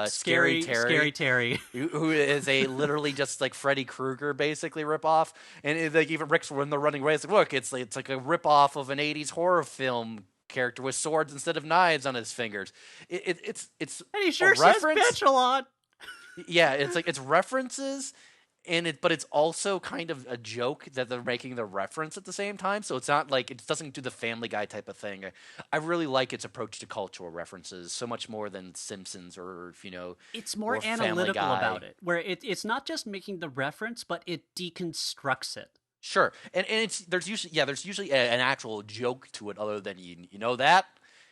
Scary Scary Terry, Terry. who is a literally just like Freddy Krueger basically ripoff. And like even Rick's when they're running away, it's like look, it's like a ripoff of an '80s horror film character with swords instead of knives on his fingers. It's And he a sure says reference. bitch a lot. Yeah, it's like it's references but it's also kind of a joke that they're making the reference at the same time. So it's not like it doesn't do the Family Guy type of thing. I really like its approach to cultural references so much more than Simpsons or It's more or Family analytical Guy. about it, where it's not just making the reference, but it deconstructs it. Sure, and it's there's usually an actual joke to it other than you know that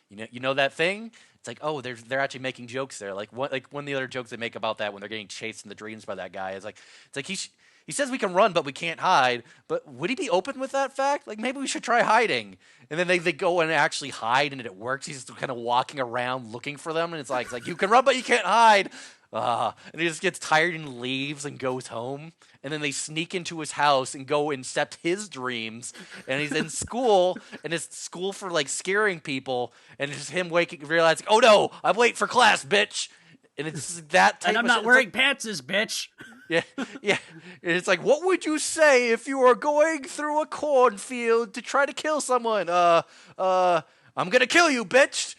you know that thing. It's like they're actually making jokes there. Like one of the other jokes they make about that when they're getting chased in the dreams by that guy is like it's like he says we can run but we can't hide. But would he be open with that fact? Like maybe we should try hiding. And then they go and actually hide and it works. He's just kind of walking around looking for them and it's like you can run but you can't hide. And he just gets tired and leaves and goes home. And then they sneak into his house and go incept his dreams. And he's in school, and it's school for like scaring people. And it's just him waking, realizing, oh no, I'm late for class, bitch. And it's that type and I'm of not shit. wearing pantses, bitch. Yeah, yeah. And it's like, what would you say if you were going through a cornfield to try to kill someone? I'm gonna kill you, bitch.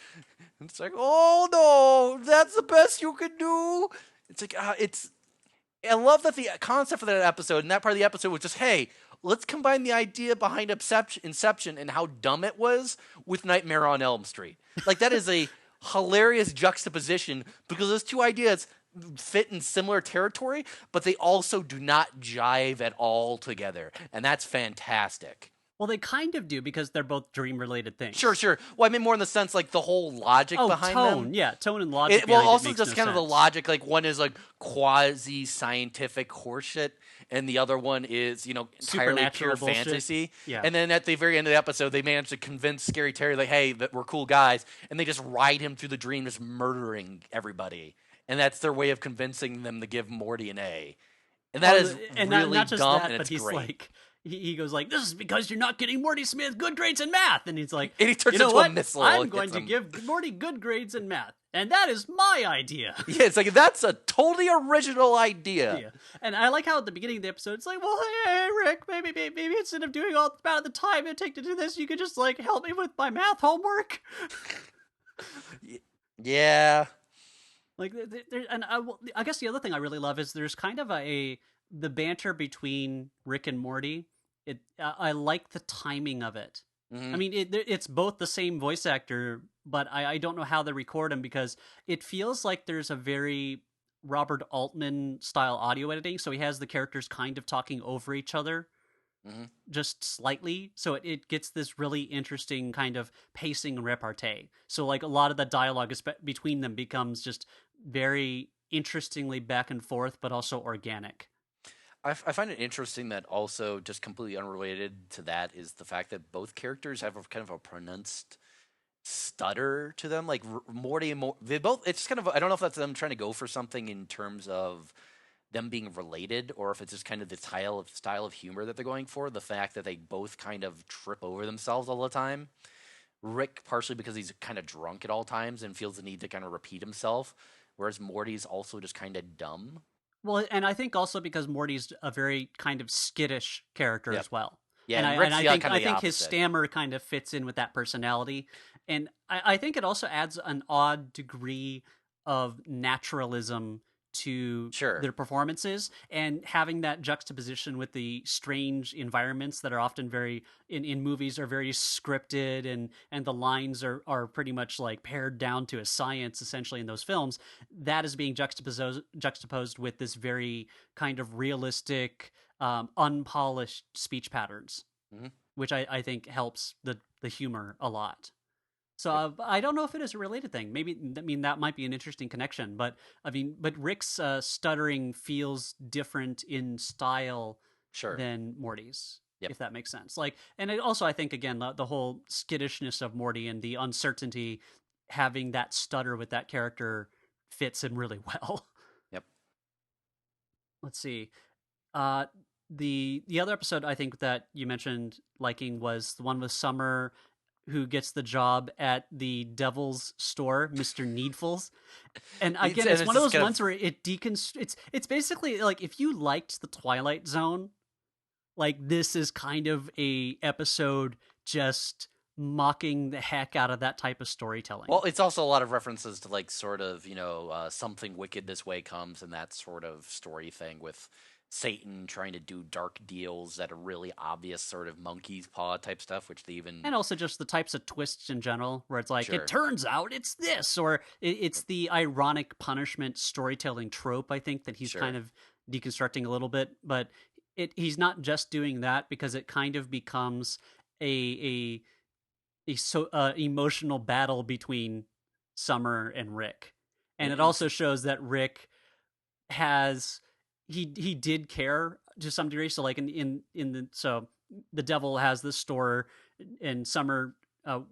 And it's like, oh no, that's the best you can do. It's like, I love that the concept for that episode and that part of the episode was just, hey, let's combine the idea behind Inception and how dumb it was with Nightmare on Elm Street. Like, that is a hilarious juxtaposition because those two ideas fit in similar territory, but they also do not jive at all together. And that's fantastic. Well, they kind of do because they're both dream-related things. Sure. Well, I mean more in the sense like the whole logic behind tone. them. Yeah, tone and logic. Well, behind also it just makes kind no of the sense. logic. Like one is like quasi-scientific horseshit, and the other one is entirely Supernatural pure bullshit. fantasy. Yeah. And then at the very end of the episode, they manage to convince Scary Terry like, hey, that we're cool guys, and they just ride him through the dream, just murdering everybody. And that's their way of convincing them to give Morty an A. And that is really not just dumb, that, and but it's he's great. like, he goes like, "This is because you're not getting Morty Smith good grades in math," and he's like, And he turns "You know into what? a missile. I'm and going hits to him. give Morty good grades in math, and that is my idea." Yeah, it's like that's a totally original idea. Yeah, and I like how at the beginning of the episode it's like, "Well, hey, Rick, maybe instead of doing all about the time it take to do this, you could just like help me with my math homework." Yeah. Like, and I guess the other thing I really love is there's kind of the banter between Rick and Morty. I like the timing of it. Mhm. I mean, it's both the same voice actor, but I don't know how they record him because it feels like there's a very Robert Altman style audio editing. So he has the characters kind of talking over each other. Mhm. Just slightly, so it gets this really interesting kind of pacing and repartee. So like a lot of the dialogue between them becomes just very interestingly back and forth, but also organic. I find it interesting that also just completely unrelated to that is the fact that both characters have a kind of a pronounced stutter to them. Like Morty and they both. It's kind of I don't know if that's them trying to go for something in terms of them being related, or if it's just kind of the style of humor that they're going for. The fact that they both kind of trip over themselves all the time. Rick partially because he's kind of drunk at all times and feels the need to kind of repeat himself, whereas Morty's also just kind of dumb. Well, and I think also because Morty's a very kind of skittish character Yep. as well. Yeah, and and I, Rick's and the I think kind of the his opposite. stammer kind of fits in with that personality, and I think it also adds an odd degree of naturalism to Sure. their performances, and having that juxtaposition with the strange environments that are often very in movies are very scripted, and the lines are pretty much like pared down to a science essentially in those films. That is being juxtaposed with this very kind of realistic, unpolished speech patterns, Mhm. which I think helps the humor a lot. So I don't know if it is a related thing. Maybe that might be an interesting connection. But but Rick's stuttering feels different in style Sure. than Morty's, Yep. if that makes sense. Like, and also I think again the whole skittishness of Morty and the uncertainty, having that stutter with that character fits in really well. Yep. Let's see. The other episode I think that you mentioned liking was the one with Summer, who gets the job at the Devil's Store, Mr. Needfuls. And again, it's one of those ones where it's basically like if you liked the Twilight Zone, like this is kind of a episode just mocking the heck out of that type of storytelling. Well, it's also a lot of references to like sort of something wicked this way comes and that sort of story thing with Satan trying to do dark deals at a really obvious sort of monkey's paw type stuff, which they even and also just the types of twists in general, where it's like, Sure. it turns out it's this, or it's the ironic punishment storytelling trope, I think, that he's Sure. kind of deconstructing a little bit. But he's not just doing that, because it kind of becomes a emotional battle between Summer and Rick. And it also shows that Rick has... He did care to some degree. So like so the devil has this store, and Summer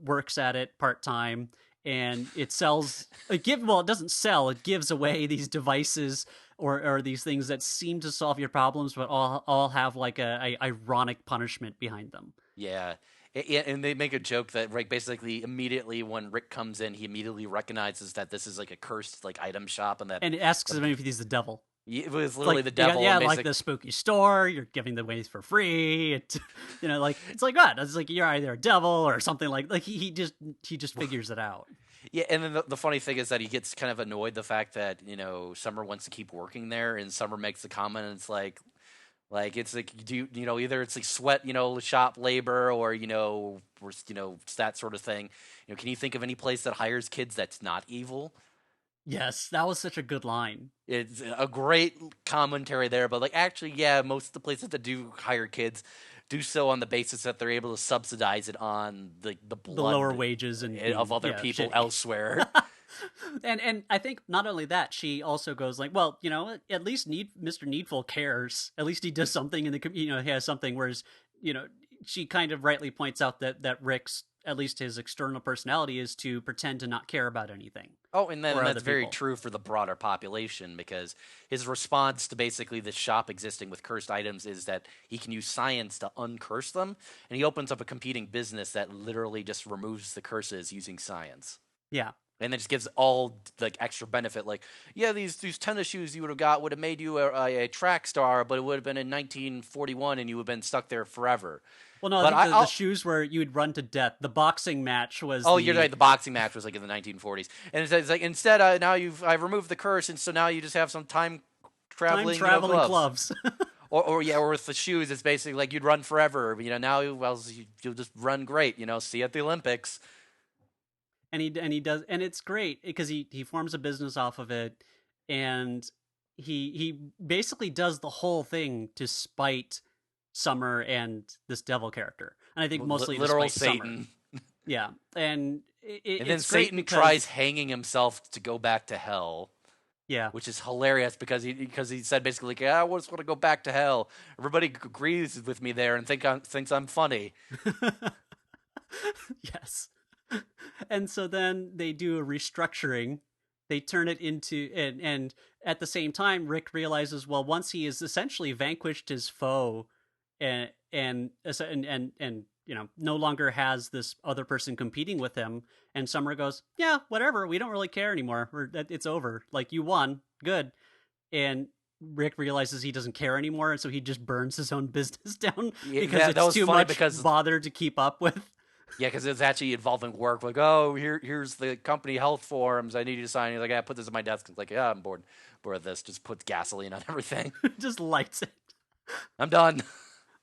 works at it part time, and it sells. It doesn't sell. It gives away these devices or these things that seem to solve your problems, but all have like a ironic punishment behind them. Yeah. And they make a joke that like basically immediately when Rick comes in, he immediately recognizes that this is like a cursed like item shop, and that And it asks him if he's the devil. it was It's literally like, the devil. yeah, And like the spooky store. You're giving the ways for free. Like it's like what? It's like you're either a devil or something like he just figures it out. yeah, and then the funny thing is that he gets kind of annoyed the fact that Summer wants to keep working there, and Summer makes the comment, and it's like it's like either it's like sweat shop labor or that sort of thing. Can you think of any place that hires kids that's not evil? Yes, that was such a good line. It's a great commentary there, but like actually, yeah, most of the places that do hire kids do so on the basis that they're able to subsidize it on the The blood lower wages and of other people shitty. elsewhere. And I think not only that, she also goes like, well, at least Mr. Needful cares. At least he does something in the he has something. Whereas she kind of rightly points out that Rick's, at least his external personality, is to pretend to not care about anything. Oh, and that's very people. true for the broader population, because his response to basically the shop existing with cursed items is that he can use science to uncurse them, and he opens up a competing business that literally just removes the curses using science. Yeah. And it just gives all like extra benefit, like these tennis shoes you would have got would have made you a track star, but it would have been in 1941, and you would have been stuck there forever. Well, no, But I think the shoes where you would run to death. The boxing match was. Oh, you're right. The boxing match was like in the 1940s, and it's like instead now I've removed the curse, and so now you just have some time traveling gloves. or with the shoes, it's basically like you'd run forever. Now you'll just run great. See you at the Olympics. And he does, and it's great because he forms a business off of it, and he basically does the whole thing to spite Summer and this devil character, and I think mostly literal despite Satan. Summer. Yeah, and then Satan tries hanging himself to go back to hell. Yeah, which is hilarious because he said basically like, I just want to go back to hell. Everybody agrees with me there and thinks I'm funny. Yes. And so then they do a restructuring. They turn it into and at the same time Rick realizes, well, once he has essentially vanquished his foe and no longer has this other person competing with him, and Summer goes, yeah, whatever, we don't really care anymore. It's over. Like, you won. Good. And Rick realizes he doesn't care anymore, and so he just burns his own business down because it's too much bother to keep up with. Yeah, because it's actually involving work. Like, oh, here's the company health forms. I need you to sign. He's like, I put this on my desk. It's like, yeah, I'm bored of this. Just put gasoline on everything. Just lights it. I'm done.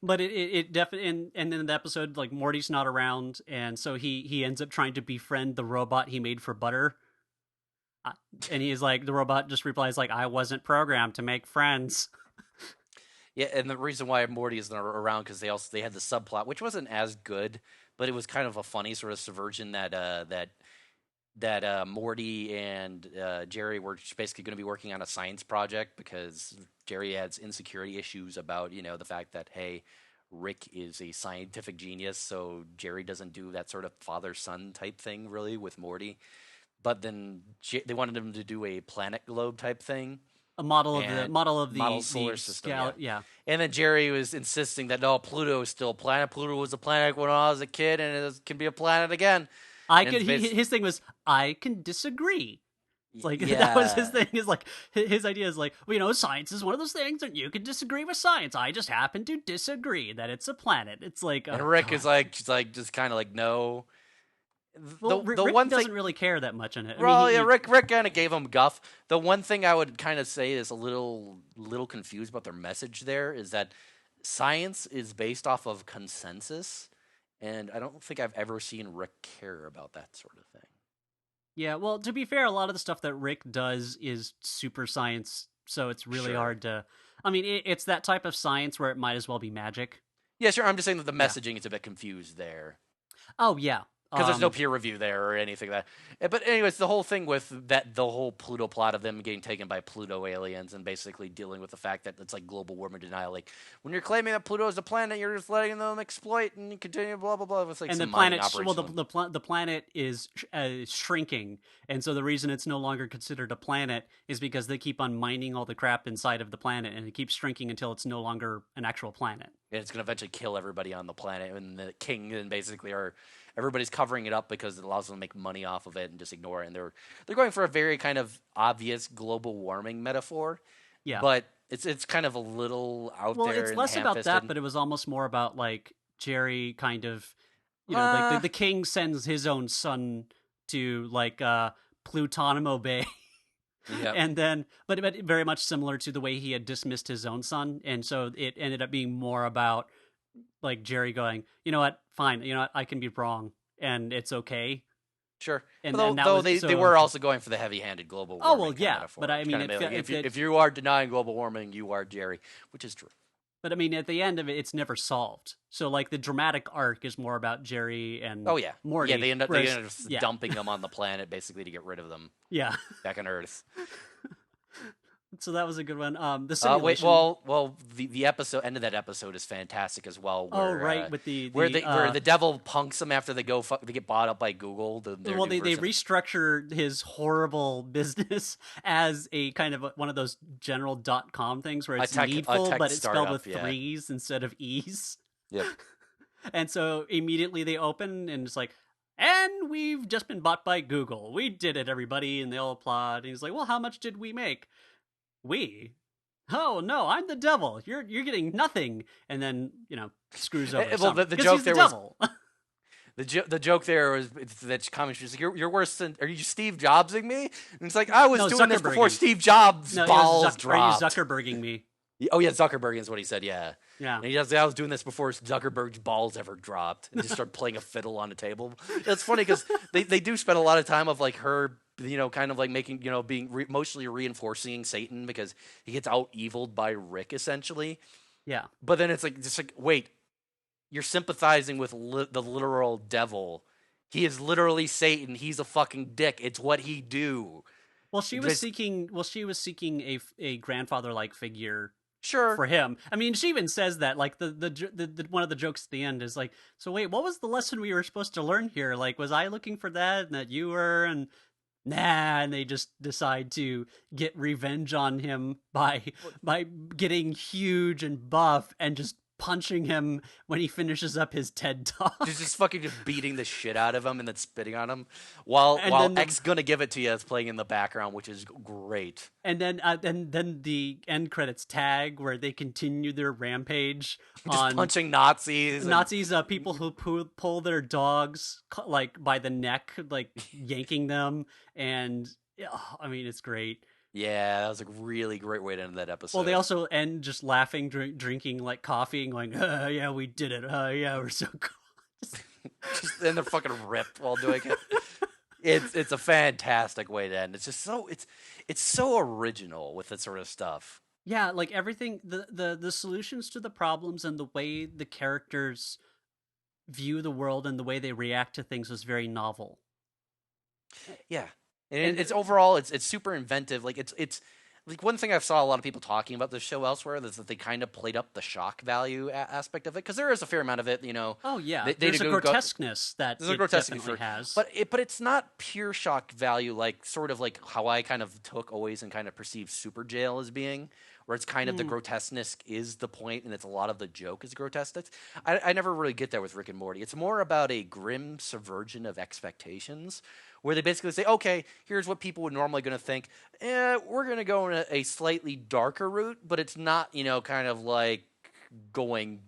But it definitely, and in the episode, like, Morty's not around, and so he ends up trying to befriend the robot he made for Butter. And he's like, the robot just replies like, I wasn't programmed to make friends. Yeah, and the reason why Morty isn't around because they had the subplot, which wasn't as good, but it was kind of a funny sort of subversion that Morty and Jerry were basically going to be working on a science project because Jerry has insecurity issues about the fact that, hey, Rick is a scientific genius, so Jerry doesn't do that sort of father-son type thing really with Morty. But then they wanted him to do a planet globe type thing. A model of the solar system. Yeah. And then Jerry was insisting that no, Pluto is still a planet. Pluto was a planet when I was a kid, and it can be a planet again. His thing was, I can disagree. It's like, yeah. That was his thing. Is like his idea is like, well, science is one of those things, and you can disagree with science. I just happen to disagree that it's a planet. It's like, and Rick is like, just kind of like, no. Well, Rick doesn't really care that much on it. Rick kind of gave him guff. The one thing I would kind of say is a little confused about their message there is that science is based off of consensus, and I don't think I've ever seen Rick care about that sort of thing. Yeah, well, to be fair, a lot of the stuff that Rick does is super science, so it's really hard to... I mean, it's that type of science where it might as well be magic. Yeah, sure. I'm just saying that the messaging is a bit confused there. Oh, yeah. because there's no peer review there or anything like that. But anyways, the whole thing with the whole Pluto plot of them getting taken by Pluto aliens and basically dealing with the fact that it's like global warming denial. Like when you're claiming that Pluto is a planet, you're just letting them exploit and continue blah blah blah. It's like and some the planet, mining operation. the planet is shrinking, and so the reason it's no longer considered a planet is because they keep on mining all the crap inside of the planet, and it keeps shrinking until it's no longer an actual planet. And it's going to eventually kill everybody on the planet, and the king and basically everybody's covering it up because it allows them to make money off of it and just ignore it. And they're going for a very kind of obvious global warming metaphor. Yeah, but it's kind of a little out there. Well, it's and less about ham-fisted. that, but it was almost more about like Jerry kind of, like the king sends his own son to like Plutonimo Bay. Yep. And then, but very much similar to the way he had dismissed his own son, and so it ended up being more about like Jerry going, you know what, fine, you know what, I can be wrong, and it's okay. Sure, And though they were also going for the heavy-handed global warming. Oh well, yeah, metaphor. but I mean, if you are denying global warming, you are Jerry, which is true. But I mean, at the end of it, it's never solved. So like the dramatic arc is more about Jerry and Morty. Yeah, they end up dumping them on the planet basically to get rid of them. Yeah, back on Earth. So that was a good one. The simulation. The episode end of that episode is fantastic as well. Where, with where the devil punks them after they get bought up by Google. They restructure his horrible business as a kind of one of those general.com things where it's needful, but it's spelled with threes instead of e's. Yep. And so immediately they open and it's like, and we've just been bought by Google. We did it, everybody, and they all applaud. And he's like, well, how much did we make? We? Oh no, I'm the devil. You're getting nothing, and then screws over. Well, the joke there was the joke there was that comment was like, you're worse than. Are you Steve Jobsing me? And it's like I was doing this before Steve Jobs' balls dropped. Are you Zuckerberging me? Oh yeah, Zuckerberg is what he said. Yeah. Yeah. And he does. I was doing this before Zuckerberg's balls ever dropped, and just started playing a fiddle on the table. It's funny because they do spend a lot of time of like her. Kind of like making, being emotionally reinforcing Satan because he gets out-eviled by Rick, essentially. Yeah. But then it's like, wait, you're sympathizing with the literal devil. He is literally Satan. He's a fucking dick. It's what he do. Well, she was seeking a grandfather-like figure. Sure. For him. I mean, she even says that, like, the one of the jokes at the end is like, so wait, what was the lesson we were supposed to learn here? Like, was I looking for that and that you were? And nah, and they just decide to get revenge on him by getting huge and buff and just punching him when he finishes up his TED Talk. Just beating the shit out of him and then spitting on him while X Gonna Give It To You is playing in the background, which is great. And then the end credits tag where they continue their rampage on punching Nazis, people who pull their dogs like by the neck, like yanking them, and I mean it's great. Yeah, that was a really great way to end that episode. Well, they also end just laughing, drinking like coffee, and going, "Yeah, we did it. Yeah, we're so cool." Then they're fucking ripped while doing it. It's a fantastic way to end. It's just it's so original with that sort of stuff. Yeah, like everything, the solutions to the problems and the way the characters view the world and the way they react to things was very novel. Yeah. And it's overall, it's super inventive. Like it's like one thing I saw a lot of people talking about this show elsewhere is that they kind of played up the shock value aspect of it because there is a fair amount of it, Oh yeah, there's a grotesqueness that it definitely has, but it's not pure shock value, like sort of like how I kind of took always and kind of perceived Super Jail as being, where it's kind of the grotesqueness is the point, and it's a lot of the joke is grotesqueness. I never really get that with Rick and Morty. It's more about a grim subversion of expectations, where they basically say, okay, here's what people would normally going to think. We're going to go in a slightly darker route, but it's not, kind of like going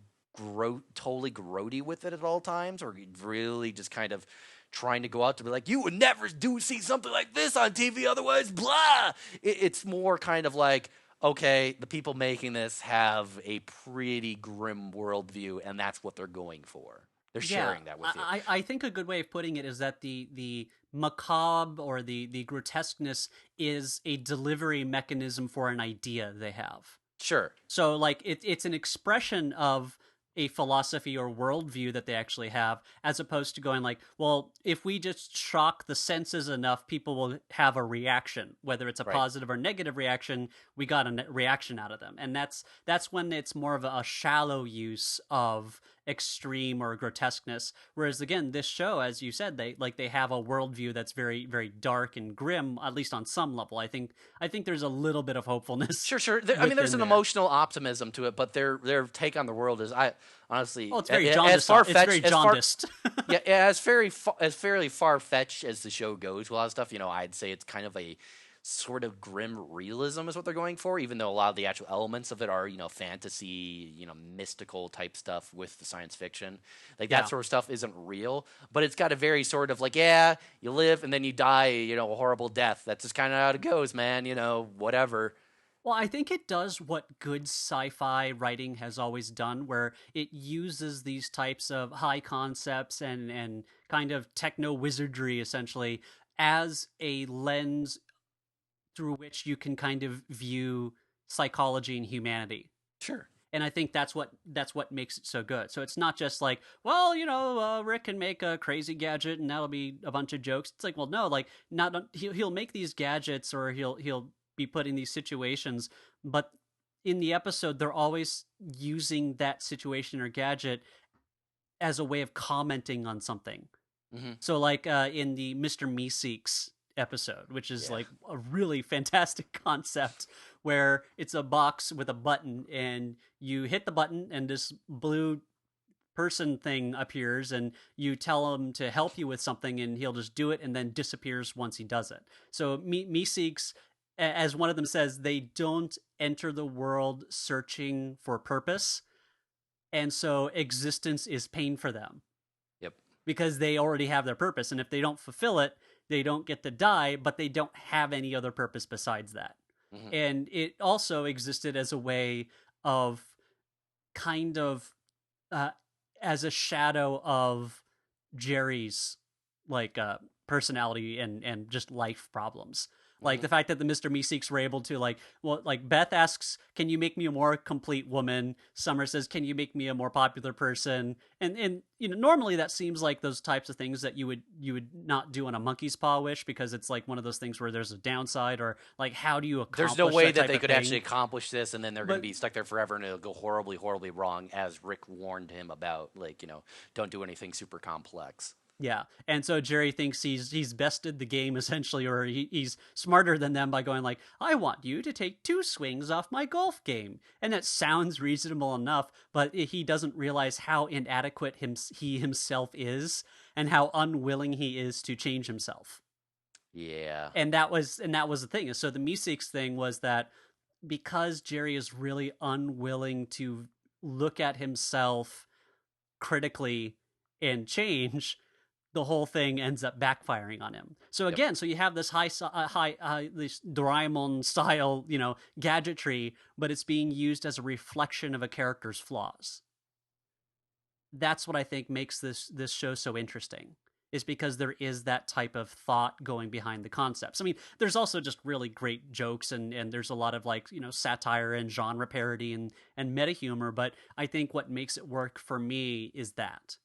totally grody with it at all times, or really just kind of trying to go out to be like, you would never see something like this on TV, otherwise, blah. It's more kind of like, okay, the people making this have a pretty grim worldview, and that's what they're going for. They're sharing that with you. I think a good way of putting it is that the macabre or the grotesqueness is a delivery mechanism for an idea they have. Sure. So like it's an expression of a philosophy or worldview that they actually have, as opposed to going like, well, if we just shock the senses enough, people will have a reaction, whether it's a Right. positive or negative reaction. We got a reaction out of them, and that's when it's more of a shallow use of extreme or grotesqueness. Whereas again, this show, as you said, they have a worldview that's very very dark and grim, at least on some level. I think there's a little bit of hopefulness. Sure. I mean, there's within an there. emotional optimism to it, but their take on the world is, I Oh, honestly, it's very as jaundiced. far It's very fetched as far jaundiced. yeah, as fairly far fetched as the show goes. A lot of stuff, I'd say it's kind of a sort of grim realism is what they're going for, even though a lot of the actual elements of it are, fantasy, mystical type stuff with the science fiction. Like Yeah. that sort of stuff isn't real, but it's got a very sort of like, yeah, you live and then you die, a horrible death. That's just kind of how it goes, man, whatever. Well, I think it does what good sci-fi writing has always done, where it uses these types of high concepts and kind of techno wizardry essentially as a lens through which you can kind of view psychology and humanity. Sure. And I think that's what makes it so good. So it's not just like, well, Rick can make a crazy gadget and that'll be a bunch of jokes. It's like, well, no, like not he'll make these gadgets, or he'll be put in these situations, but in the episode they're always using that situation or gadget as a way of commenting on something. Hmm. So like in the Mr. Meeseeks episode, which is Yeah. like a really fantastic concept, where it's a box with a button and you hit the button and this blue person thing appears and you tell him to help you with something and he'll just do it and then disappears once he does it. So Meeseeks, as one of them says, they don't enter the world searching for purpose, and so existence is pain for them Yep. because they already have their purpose, and if they don't fulfill it, they don't get to die, but they don't have any other purpose besides that. Hmm. And it also existed as a way of kind of uh, as a shadow of Jerry's like personality and just life problems. Like Hmm. the fact that the Mr. Meeseeks were able to like Beth asks, "Can you make me a more complete woman?" Summer says, "Can you make me a more popular person?" And normally that seems like those types of things that you would not do on a monkey's paw wish, because it's like one of those things where there's a downside, or like how do you accomplish There's no way that that type they of could thing? actually accomplish this, and then they're going to But be stuck there forever, and it'll go horribly, horribly wrong, as Rick warned him about. Like, don't do anything super complex. yeah, and so Jerry thinks he's bested the game essentially, or he's smarter than them by going like, "I want you to take 2 swings off my golf game," and that sounds reasonable enough, but he doesn't realize how inadequate he himself is, and how unwilling he is to change himself. Yeah. And that was the thing. So the Meeseeks thing was that because Jerry is really unwilling to look at himself critically and change, the whole thing ends up backfiring on him. So Yep. again, so you have this this Doraemon style, gadgetry, but it's being used as a reflection of a character's flaws. That's what I think makes this show so interesting. Is because there is that type of thought going behind the concepts. I mean, there's also just really great jokes, and there's a lot of satire and genre parody and meta humor. But I think what makes it work for me is that,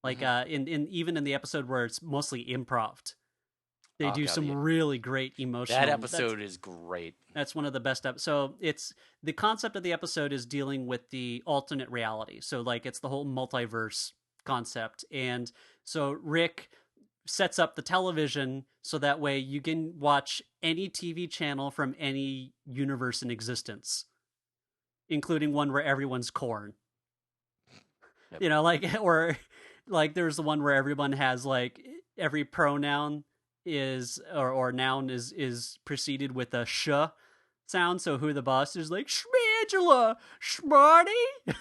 like, Hmm. in even in the episode where it's mostly improv, they Oh do god, some really great emotional. that episode is great. That's one of the best So it's the concept of the episode is dealing with the alternate reality. So like it's the whole multiverse concept. And so Rick sets up the television so that way you can watch any TV channel from any universe in existence, including one where everyone's corn. Yep. Or like there's the one where everyone has like every pronoun is or noun is preceded with a sh sound. So who the boss is, like Schmangela, Schmarty.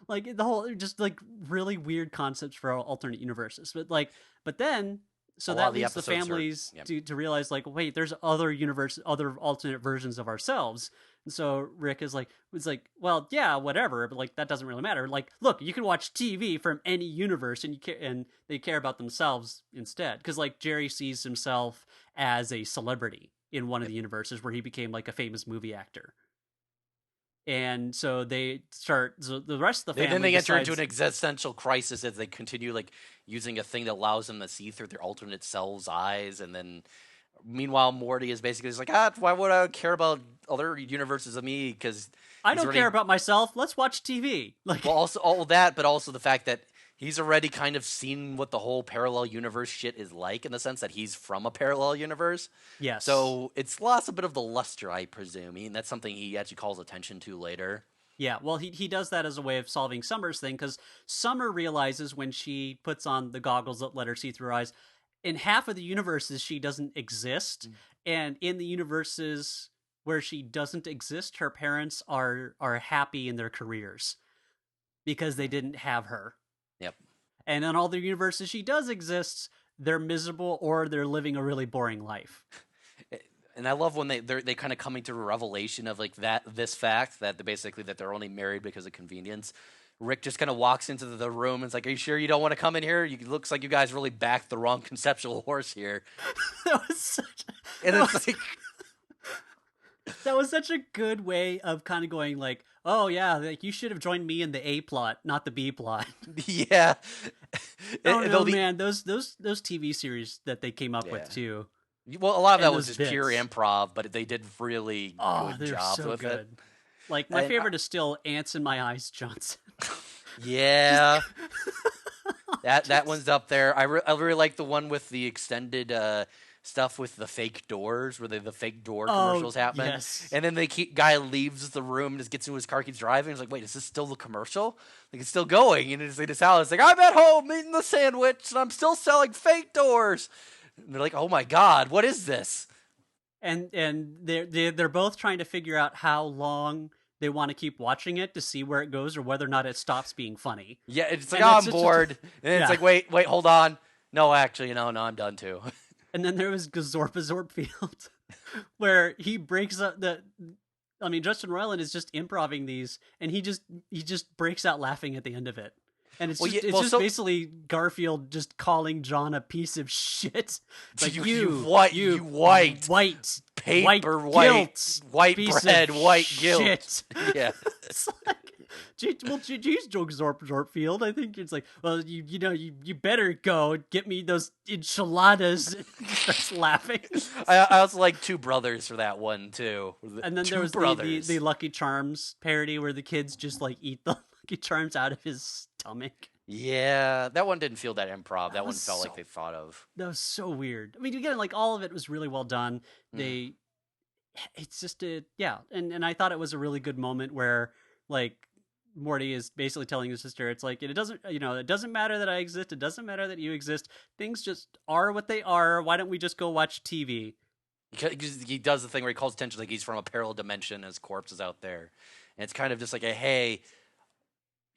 Like the whole just like really weird concepts for alternate universes. But then so A lot that of the leads the episodes are families yeah. to realize like, wait, there's other alternate versions of ourselves. And so Rick is like, well, yeah, whatever, but like that doesn't really matter. Like, look, you can watch TV from any universe, and and they care about themselves instead. Because like Jerry sees himself as a celebrity in one of the universes where he became like a famous movie actor. and so they start. So the rest of the Then family they enter into decides. an existential crisis as they continue like using a thing that allows them to see through their alternate selves' eyes, and then meanwhile Morty is basically just like, why would I care about other universes of me? Because I he's don't care already about myself. Let's watch TV. Like, well, also all of that, but also the fact that he's already kind of seen what the whole parallel universe shit is like in the sense that he's from a parallel universe. yes, So it's lost a bit of the luster, I presume. And that's something he actually calls attention to later. yeah. Well, he does that as a way of solving Summer's thing because Summer realizes when she puts on the goggles that let her see through her eyes, in half of the universes she doesn't exist, and in the universes where she doesn't exist, her parents are happy in their careers because they didn't have her. Yep. And in all the universes she does exist, they're miserable or they're living a really boring life. And I love when they kind of coming to a revelation of like this fact that they're only married because of convenience. Rick just kind of walks into the room and is like, "Are you sure you don't want to come in here? Looks like you guys really backed the wrong conceptual horse here." that was such And that it's was, like, that was such a good way of kind of going like, oh yeah, like you should have joined me in the A plot, not the B plot. yeah. Oh no, The- man, those TV series that they came up with Yeah. too. Well, a lot of that And was those just pure bits. improv, but they did really Oh, good they're jobs so with good. it. Like my And favorite is still Ants in My Eyes Johnson. Yeah, that one's up there. I really like the one with the extended stuff with the fake doors, where the fake door commercials happen. Yes. And then guy leaves the room, just gets into his car, keeps driving. He's like, "Wait, is this still the commercial? Like it's still going?" And it's like this house, like, "I'm at home eating the sandwich, and I'm still selling fake doors." And they're like, "Oh my god, what is this?" And they're both trying to figure out how long they want to keep watching it to see where it goes or whether or not it stops being funny. Yeah, it's like, And "Oh, that's I'm just- bored," and it's yeah. like, "Wait, hold on. No, actually, no, I'm done too." And then there was Gazorpa Zorpfield, where he breaks up the. I mean, Justin Roiland is just improvising these, and he just breaks out laughing at the end of it. And it's just basically Garfield just calling John a piece of shit. Like you white paper guilt, white bread, white guilt. Shit. Yeah. It's like, geez, Joe Zorpfield. I think it's like, well, you better go and get me those enchiladas. He starts laughing. I also like Two Brothers for that one too. And then there was the Lucky Charms parody where the kids just like eat the Lucky Charms out of his stomach. Yeah, that one didn't feel that improv. That one felt like they thought of. That was so weird. I mean, again, like all of it was really well done. It's just and I thought it was a really good moment where like Morty is basically telling his sister, it's like it doesn't matter that I exist. It doesn't matter that you exist. Things just are what they are. Why don't we just go watch TV? Because he does the thing where he calls attention like he's from a parallel dimension. His corpse is out there, and it's kind of just like a hey.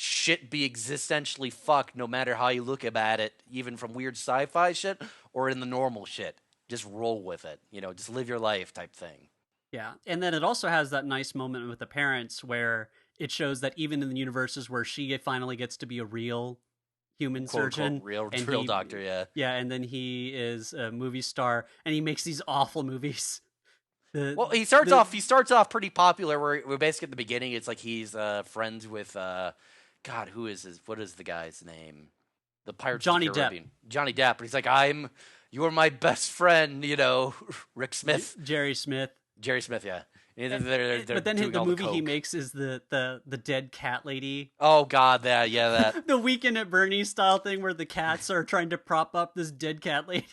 Shit be existentially fucked no matter how you look at it, even from weird sci-fi shit or in the normal shit. Just roll with it, just live your life type thing. Yeah, and then it also has that nice moment with the parents where it shows that even in the universes where she finally gets to be a real human Quote, surgeon, quote, real doctor, yeah. Yeah, and then he is a movie star and he makes these awful movies. He starts off pretty popular where we're basically at the beginning, it's like he's friends with God, what is the guy's name? The Pirates of the Caribbean. Johnny Depp. But he's like, you're my best friend, Rick Smith. Jerry Smith, yeah. But then the movie he makes is the dead cat lady. Oh God, that. The Weekend at Bernie's style thing where the cats are trying to prop up this dead cat lady.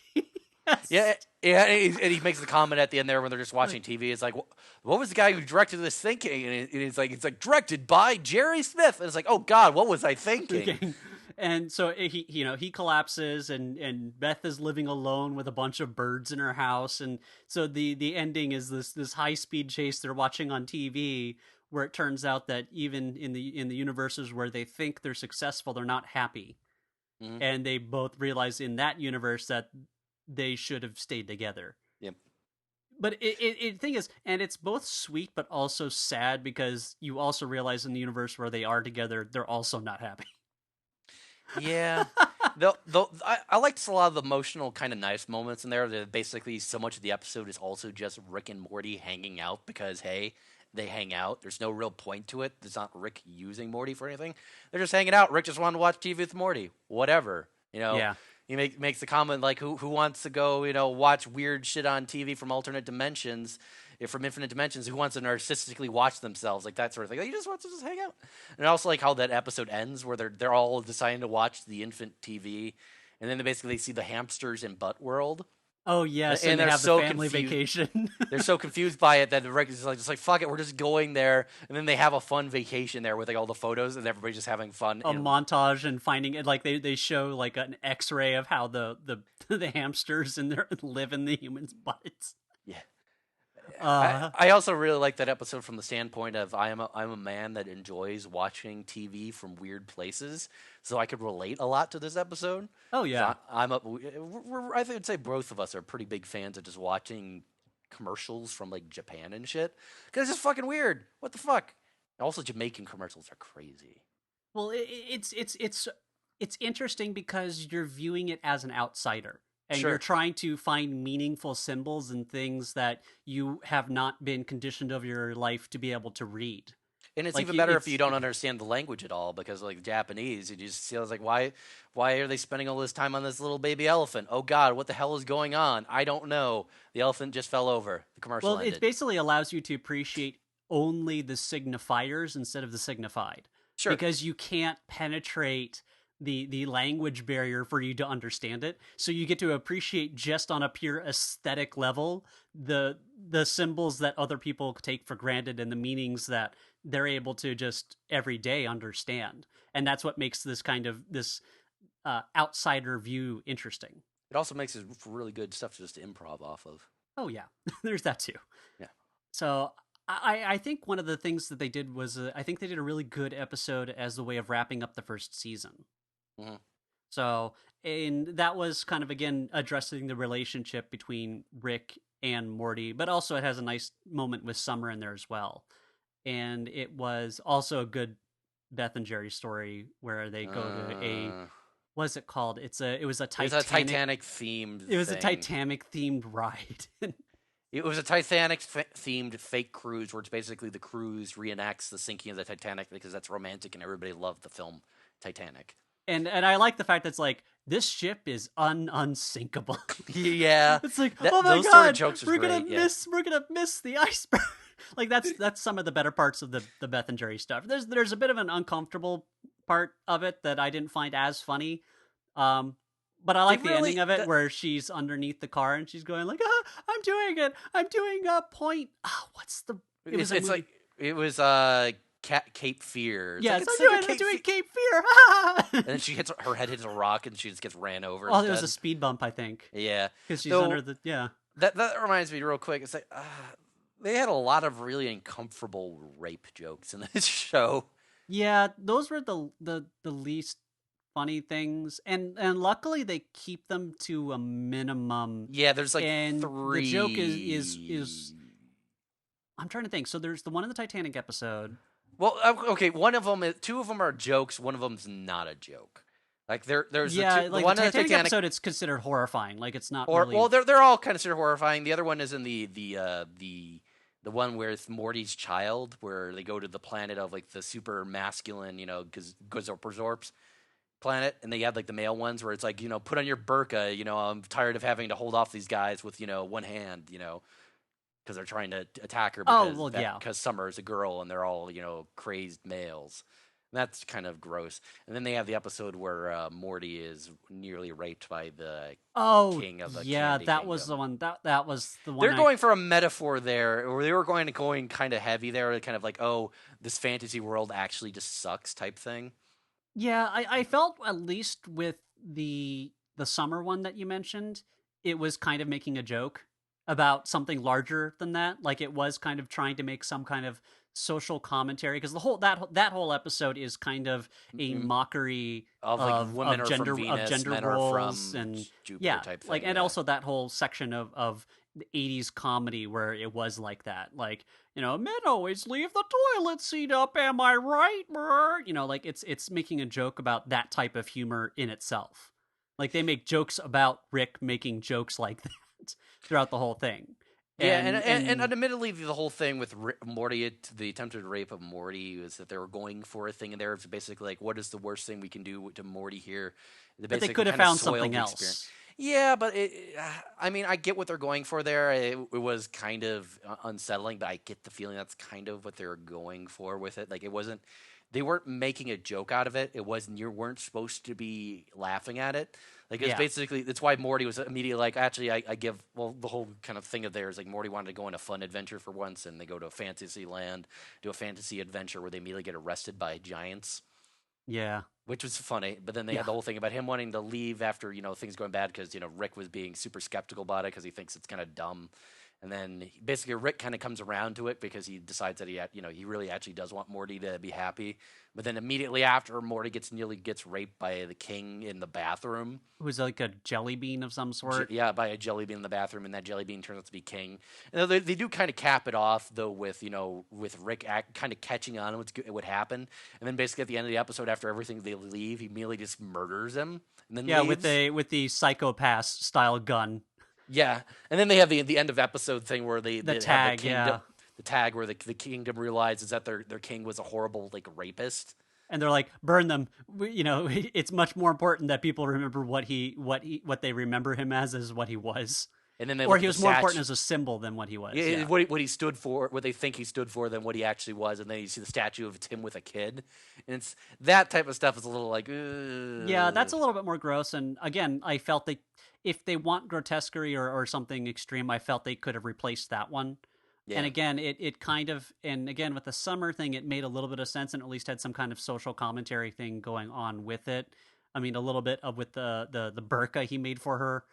Yes. Yeah, and he makes the comment at the end there when they're just watching TV. It's like, what was the guy who directed this thinking? And it's like directed by Jerry Smith. And it's like, oh God, what was I thinking? And so he collapses, and Beth is living alone with a bunch of birds in her house. And so the ending is this high speed chase they're watching on TV, where it turns out that even in the universes where they think they're successful, they're not happy, and they both realize in that universe that they should have stayed together. Yep. But the thing is, and it's both sweet but also sad because you also realize in the universe where they are together, they're also not happy. Yeah. I liked a lot of the emotional kind of nice moments in there. That basically so much of the episode is also just Rick and Morty hanging out because, hey, they hang out. There's no real point to it. There's not Rick using Morty for anything. They're just hanging out. Rick just wanted to watch TV with Morty. Whatever. Yeah. He makes the comment like, who wants to go, watch weird shit on TV from alternate dimensions, from infinite dimensions? Who wants to narcissistically watch themselves, like that sort of thing? Like, you just want to just hang out. And I also like how that episode ends, where they're all deciding to watch the infant TV, and then they basically see the hamsters in Butt World. Oh yes, and they they're have so the family vacation. They're so confused by it that the Rick is just like, fuck it, we're just going there, and then they have a fun vacation there with like all the photos, and everybody's just having fun. A montage and finding it, like they show like an X-ray of how the the hamsters in there live in the humans' butts. Yeah. Uh, I also really like that episode from the standpoint of I'm a man that enjoys watching TV from weird places, so I could relate a lot to this episode. Oh yeah, I would say both of us are pretty big fans of just watching commercials from like Japan and shit, because it's just fucking weird. What the fuck? Also, Jamaican commercials are crazy. Well, it's interesting because you're viewing it as an outsider. And Sure. You're trying to find meaningful symbols and things that you have not been conditioned of your life to be able to read. And it's Like, even better if you don't understand the language at all, because like Japanese, you just see, I was like, why are they spending all this time on this little baby elephant? Oh God, what the hell is going on? I don't know. The elephant just fell over. The commercial Well, ended. it basically allows you to appreciate only the signifiers instead of the signified. Sure. Because you can't penetrate the language barrier for you to understand it, so you get to appreciate just on a pure aesthetic level the symbols that other people take for granted and the meanings that they're able to just every day understand, and that's what makes this kind of this outsider view interesting. It also makes it really good stuff just to improv off of. Oh yeah, there's that too. Yeah. So I think one of the things that they did was I think they did a really good episode as the way of wrapping up the first season. Mm-hmm. So, and that was kind of, again, addressing the relationship between Rick and Morty, but also it has a nice moment with Summer in there as well. And it was also a good Beth and Jerry story where they go to a, what's it called? It was a Titanic themed. It was a Titanic themed ride. It was a Titanic themed fake cruise, where it's basically the cruise reenacts the sinking of the Titanic because that's romantic and everybody loved the film Titanic. And I like the fact that it's like, this ship is unsinkable. Yeah, it's like, oh my those god, sort of jokes we're great, gonna miss the iceberg. Like that's some of the better parts of the Beth and Jerry stuff. There's a bit of an uncomfortable part of it that I didn't find as funny. But I like the ending of it where she's underneath the car and she's going like, I'm doing it. I'm doing a point. What's the? It was Cape Fear. Yeah, I'm doing Cape Fear. And then her head hits a rock and she just gets ran over. Oh, there was a speed bump, I think. Yeah, because she's under the That reminds me real quick. It's like they had a lot of really uncomfortable rape jokes in this show. Yeah, those were the least funny things, and luckily they keep them to a minimum. Yeah, there's like and 3. The joke is I'm trying to think. So there's the one in the Titanic episode. Well, okay, two of them are jokes. One of them's not a joke. Like there's the one the in the Titanic episode. It's considered horrifying. Like it's not. Really... Well, they're all considered horrifying. The other one is in the one where it's Morty's child, where they go to the planet of like the super masculine, Gazorpazorps planet, and they have like the male ones where it's like, put on your burqa. I'm tired of having to hold off these guys with one hand. Because they're trying to attack her because Summer is a girl and they're all, crazed males. And that's kind of gross. And then they have the episode where Morty is nearly raped by the king of the Candy Kingdom. Was the one. That was the one. They're going for a metaphor there, or they were going kind of heavy there, kind of like, oh, this fantasy world actually just sucks type thing. Yeah, I felt at least with the Summer one that you mentioned, it was kind of making a joke about something larger than that. Like it was kind of trying to make some kind of social commentary, because the whole that whole episode is kind of a mockery of like women of are gender from Venus, of gender men roles are from and Jupiter type thing. and also that whole section of the 80s comedy where it was like that, like, men always leave the toilet seat up, am I right? Like it's making a joke about that type of humor in itself. Like they make jokes about Rick making jokes like that throughout the whole thing. Yeah, and admittedly, the whole thing with Morty, the attempted rape of Morty, was that they were going for a thing in there. It's basically like, what is the worst thing we can do to Morty here? They but they basically could have kind of found soiled something the experience. else. Yeah, but I mean, I get what they're going for there. It was kind of unsettling, but I get the feeling that's kind of what they were going for with it. Like, it wasn't, they weren't making a joke out of it. It wasn't, you weren't supposed to be laughing at it. Like, it's basically, that's why Morty was immediately like, actually, I give, well, the whole kind of thing of theirs, like, Morty wanted to go on a fun adventure for once, and they go to a fantasy land, do a fantasy adventure where they immediately get arrested by giants. Yeah. Which was funny, but then they had the whole thing about him wanting to leave after, things going bad because, Rick was being super skeptical about it because he thinks it's kind of dumb. And then basically Rick kind of comes around to it because he decides that he really actually does want Morty to be happy. But then immediately after, Morty nearly gets raped by the king in the bathroom. Who's like a jelly bean of some sort. Yeah, by a jelly bean in the bathroom, and that jelly bean turns out to be King. And they do kind of cap it off though with Rick kind of catching on what would happen, and then basically at the end of the episode, after everything they leave, he immediately just murders him. And then leaves. with the psychopath style gun. Yeah, and then they have the end of episode thing where they tag, have the kingdom, the tag where the kingdom realizes that their king was a horrible rapist. And they're like, burn them. It's much more important that people remember what they remember him as is what he was. And then he was more important as a symbol than what he was. Yeah. What he stood for, what they think he stood for, than what he actually was. And then you see the statue of him with a kid, and it's that type of stuff is a little like, ugh. Yeah, that's a little bit more gross. And again, I felt if they want grotesquerie or something extreme, I felt they could have replaced that one. Yeah. And again, it kind of, and again, with the summer thing, it made a little bit of sense and at least had some kind of social commentary thing going on with it. I mean, a little bit of with the burqa he made for her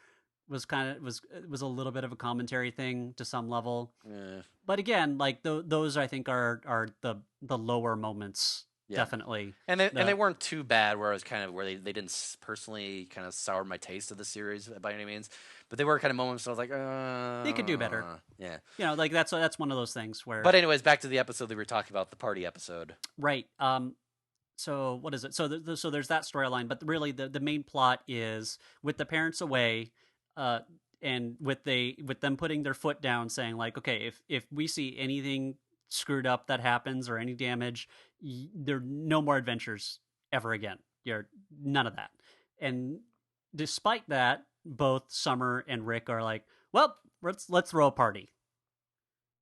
was a little bit of a commentary thing to some level. Yeah. But again, like those I think are the lower moments. Yeah. Definitely. And they weren't too bad where they didn't personally kind of sour my taste of the series by any means. But they were kind of moments I was like, they could do better. Yeah. Like that's one of those things where. But anyways, back to the episode that we were talking about, the party episode. Right. So what is it? So there's that storyline, but really the main plot is with the parents away, and with them putting their foot down, saying like, okay, if we see anything screwed up that happens or any damage, there are no more adventures ever again. You're none of that. And despite that, both Summer and Rick are like, well, let's throw a party.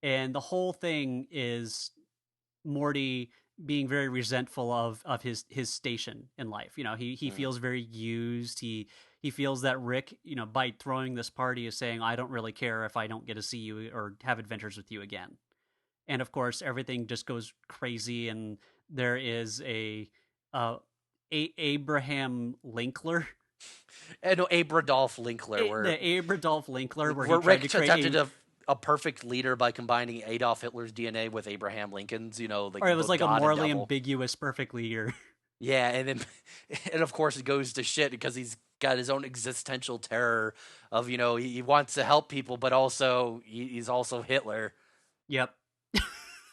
And the whole thing is Morty being very resentful of his station in life. He feels very used. He feels that Rick, by throwing this party is saying, I don't really care if I don't get to see you or have adventures with you again. And of course, everything just goes crazy, and there is Abraham Linkler. No, Abradolf Linkler. The Abradolf Linkler, where Rick attempted a perfect leader by combining Adolf Hitler's DNA with Abraham Lincoln's. Or it was like a morally ambiguous perfect leader. Yeah, and of course it goes to shit because he's got his own existential terror of he wants to help people, but also he's also Hitler. Yep.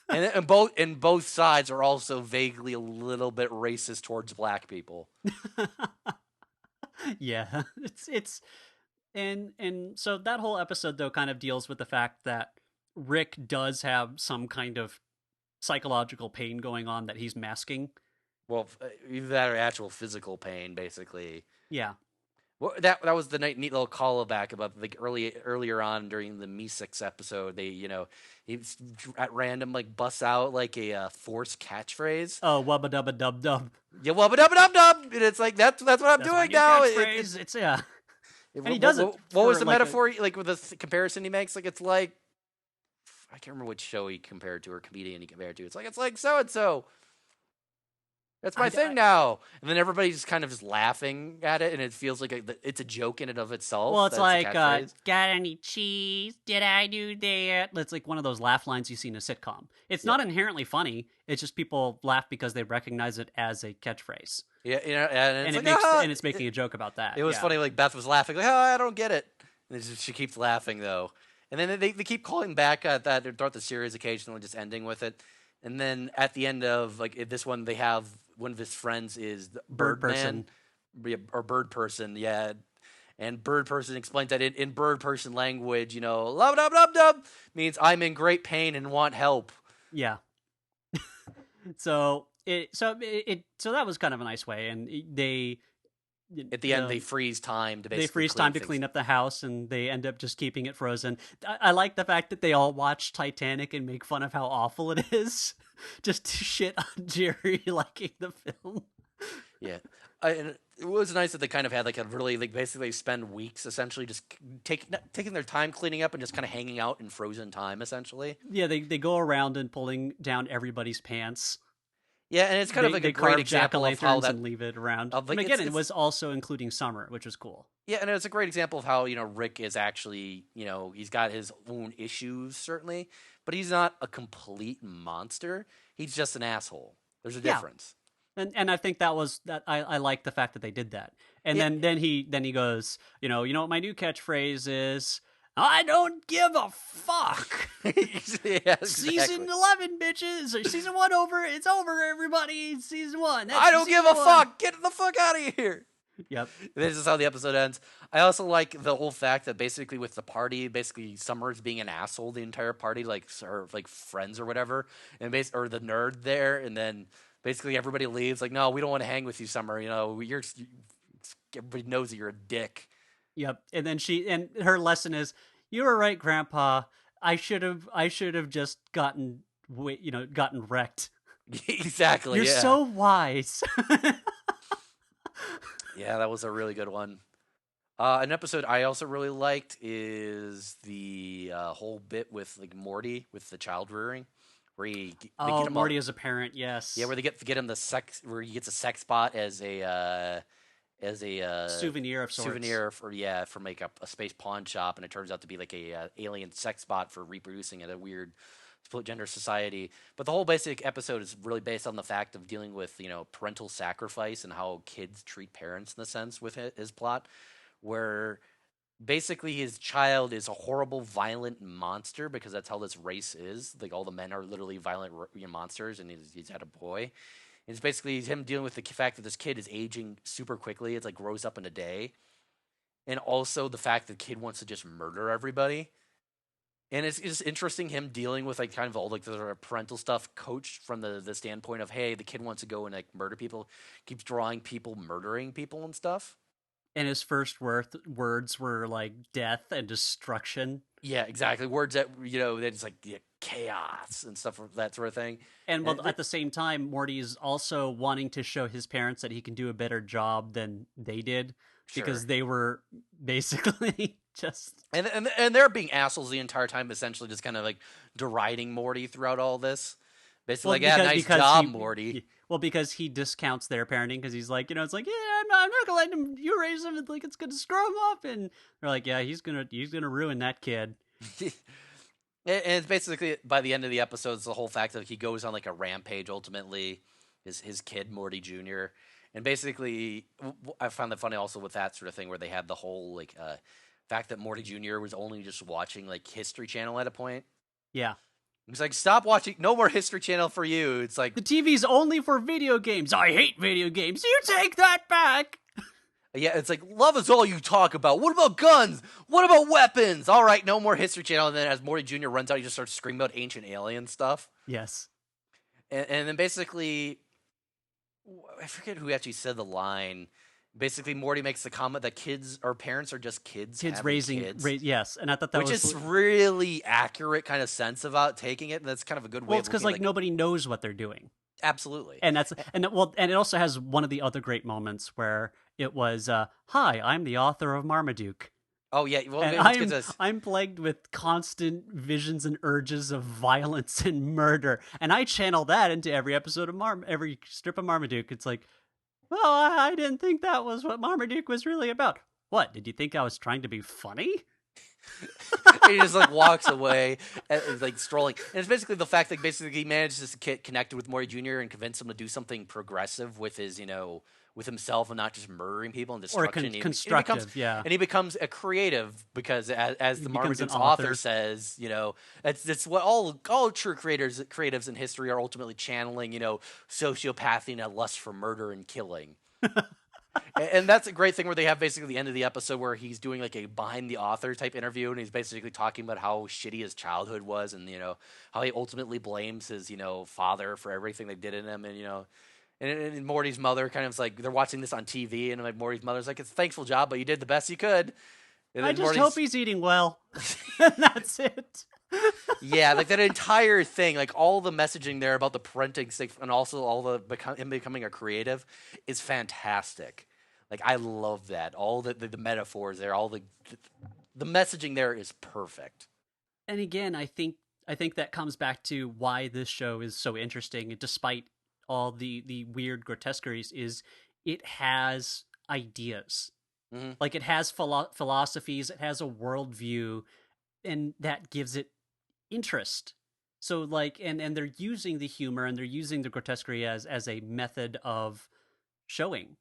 and both sides are also vaguely a little bit racist towards black people. Yeah, it's and so that whole episode though kind of deals with the fact that Rick does have some kind of psychological pain going on that he's masking. Well, either that or actual physical pain, basically. Yeah. Well, that was the neat little callback about earlier on during the Me6 episode. They he at random busts out a forced catchphrase. Oh, wubba dubba dub dub. Yeah, wubba dubba dub dub. And it's like that's what I'm doing now. It's yeah. And he does it. What was the metaphor? With the comparison he makes? It's like I can't remember which show he compared to or comedian he compared to. It's like so and so. That's my thing now. And then everybody's just kind of just laughing at it, and it feels like it's a joke in and of itself. Well, it's like, got any cheese? Did I do that? It's like one of those laugh lines you see in a sitcom. It's not inherently funny. It's just people laugh because they recognize it as a catchphrase. Yeah, and it's making a joke about that. It was funny, Beth was laughing, I don't get it. And she keeps laughing, though. And then they keep calling back at that throughout the series, occasionally just ending with it. And then at the end of this one, they have one of his friends is the Bird Person. Or Bird Person, yeah. And bird person explains that in bird person language, lub dub dub dub means I'm in great pain and want help. Yeah. So that was kind of a nice way, and at the end they freeze time to basically clean up the house, and they end up just keeping it frozen. I like the fact that they all watch Titanic and make fun of how awful it is, just to shit on Jerry liking the film. Yeah. And it was nice that they kind of had like a really like basically spend weeks essentially just taking their time cleaning up and just kind of hanging out in frozen time essentially. Yeah, they go around and pulling down everybody's pants. Yeah, and it's kind of like a great example of how that and leave it around. Like, and again, it was also including Summer, which was cool. Yeah, and it's a great example of how Rick is actually he's got his own issues certainly, but he's not a complete monster. He's just an asshole. There's a difference. And I think that was that I like the fact that they did that. And then he goes, you know what my new catchphrase is? I don't give a fuck. Yeah, exactly. Season 11, bitches. Season 1 over. It's over, everybody. Season 1. I don't give a fuck. Get the fuck out of here. Yep. This is how the episode ends. I also like the whole fact that basically with the party, basically Summer's being an asshole the entire party, like her like friends or whatever, and or the nerd there, and then basically everybody leaves. Like, no, we don't want to hang with you, Summer. Everybody knows that you're a dick. Yep. And then her lesson is, you were right, Grandpa. I should have just gotten wrecked. Exactly. You're so wise. Yeah, that was a really good one. An episode I also really liked is the whole bit with like Morty with the child rearing, where Morty as a parent, yes. Yeah, where they get him where he gets a sex bot as a souvenir of sorts. Souvenir from like a space pawn shop, and it turns out to be like a alien sex bot for reproducing in a weird split gender society. But the whole basic episode is really based on the fact of dealing with parental sacrifice and how kids treat parents in a sense with his plot, where basically his child is a horrible, violent monster because that's how this race is. Like all the men are literally violent monsters, and he's had a boy. It's basically him dealing with the fact that this kid is aging super quickly. It's like grows up in a day. And also the fact that the kid wants to just murder everybody. And it's just interesting him dealing with like kind of all like the parental stuff coached from the standpoint of, hey, the kid wants to go and like murder people, keeps drawing people, murdering people and stuff. And his first words were like death and destruction. Yeah, exactly. Words that, that's like chaos and stuff, that sort of thing. And at the same time, Morty's also wanting to show his parents that he can do a better job than they did. Sure. Because they were basically just... And they're being assholes the entire time, essentially just kind of like deriding Morty throughout all this. Basically, nice job, Morty. Well, because he discounts their parenting, because he's like, it's like, yeah, I'm not gonna let him. You raise him, like it's gonna screw him up, and they're like, yeah, he's gonna ruin that kid. And it's basically by the end of the episode, it's the whole fact that he goes on like a rampage. Ultimately, his kid Morty Jr. And basically, I found that funny also with that sort of thing where they had the whole like fact that Morty Jr. was only just watching like History Channel at a point. Yeah. It's like, stop watching. No more History Channel for you. It's like... The TV's only for video games. I hate video games. You take that back. Yeah, it's like, love is all you talk about. What about guns? What about weapons? All right, no more History Channel. And then as Morty Jr. runs out, he just starts screaming about ancient alien stuff. Yes. And then basically, I forget who actually said the line. Basically, Morty makes the comment that parents are just kids. Kids raising kids. Yes, and I thought that which is really accurate kind of sense about taking it. And that's kind of a good way. Well, it's because like nobody knows what they're doing. Absolutely, and it also has one of the other great moments where it was, "Hi, I'm the author of Marmaduke." Oh yeah, well, and I'm plagued with constant visions and urges of violence and murder, and I channel that into every episode of every strip of Marmaduke. It's like, well, I didn't think that was what Marmaduke was really about. What, did you think I was trying to be funny? He just like walks away, like strolling. And it's basically the fact that basically he manages to get connected with Morty Jr. and convince him to do something progressive with his, with himself and not just murdering people and destruction. Or constructive, yeah. And he becomes a creative because, as the Marmaduke's author says, that's what all true creatives in history are ultimately channeling, sociopathy and a lust for murder and killing. And that's a great thing where they have basically the end of the episode where he's doing like a behind the author type interview, and he's basically talking about how shitty his childhood was, and how he ultimately blames his father for everything they did in him, and Morty's mother kind of is like, they're watching this on TV, and like Morty's mother's like, it's a thankful job, but you did the best you could. And I then just Morty's, hope he's eating well. That's it. yeah, like that entire thing, like all the messaging there about the parenting stuff, and also all the him becoming a creative is fantastic. Like I love that. All the metaphors there, all the messaging there is perfect. And again, I think that comes back to why this show is so interesting, despite all the weird grotesqueries. Is it has ideas, Hmm. like it has philosophies, it has a worldview, and that gives it interest. So like, and they're using the humor and they're using the grotesquerie as a method of showing.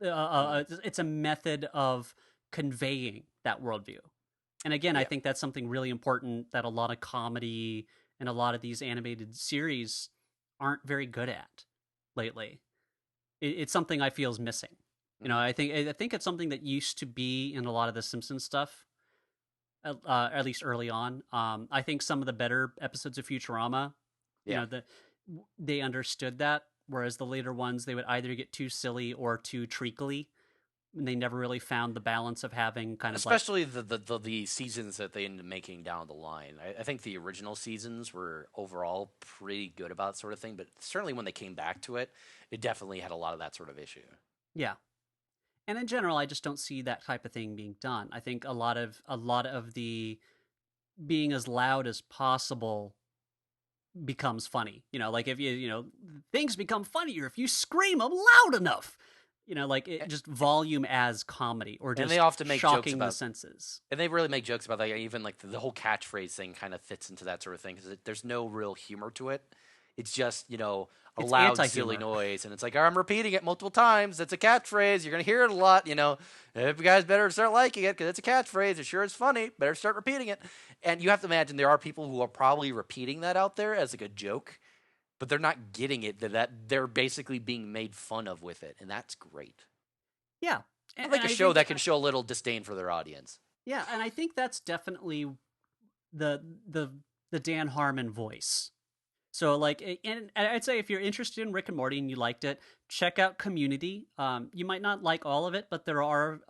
Hmm. It's a method of conveying that worldview. And again, I Yeah. think that's something really important that a lot of comedy and a lot of these animated series aren't very good at lately. It's something I feel is missing. Hmm. I think it's something that used to be in a lot of the Simpsons stuff, at least early on. I think some of the better episodes of Futurama, Yeah. they understood that, whereas the later ones they would either get too silly or too treacly. And they never really found the balance of having kind of like, Especially the seasons that they ended up making down the line. I think the original seasons were overall pretty good about that sort of thing, but certainly when they came back to it, it definitely had a lot of that sort of issue. yeah. And in general, I just don't see that type of thing being done. I think a lot of the being as loud as possible becomes funny. Like if things become funnier if you scream them loud enough. Like it just volume as comedy or And they just often make jokes shocking the about, senses. and they really make jokes about, like, even like the whole catchphrase thing kind of fits into that sort of thing because there's no real humor to it. It's just a It's loud, silly anti-humor. noise, and it's like, I'm repeating it multiple times. It's a catchphrase. You're gonna hear it a lot. If you guys better start liking it because it's a catchphrase. It sure is funny. Better start repeating it. And you have to imagine there are people who are probably repeating that out there as like a joke, but they're not getting it. That they're basically being made fun of with it, and that's great. Yeah. I And, like and a I show think that can show a little disdain for their audience. yeah, and I think that's definitely the the the Dan Harmon voice. So like, and I'd say if you're interested in Rick and Morty and you liked it, check out Community. You might not like all of it, but there are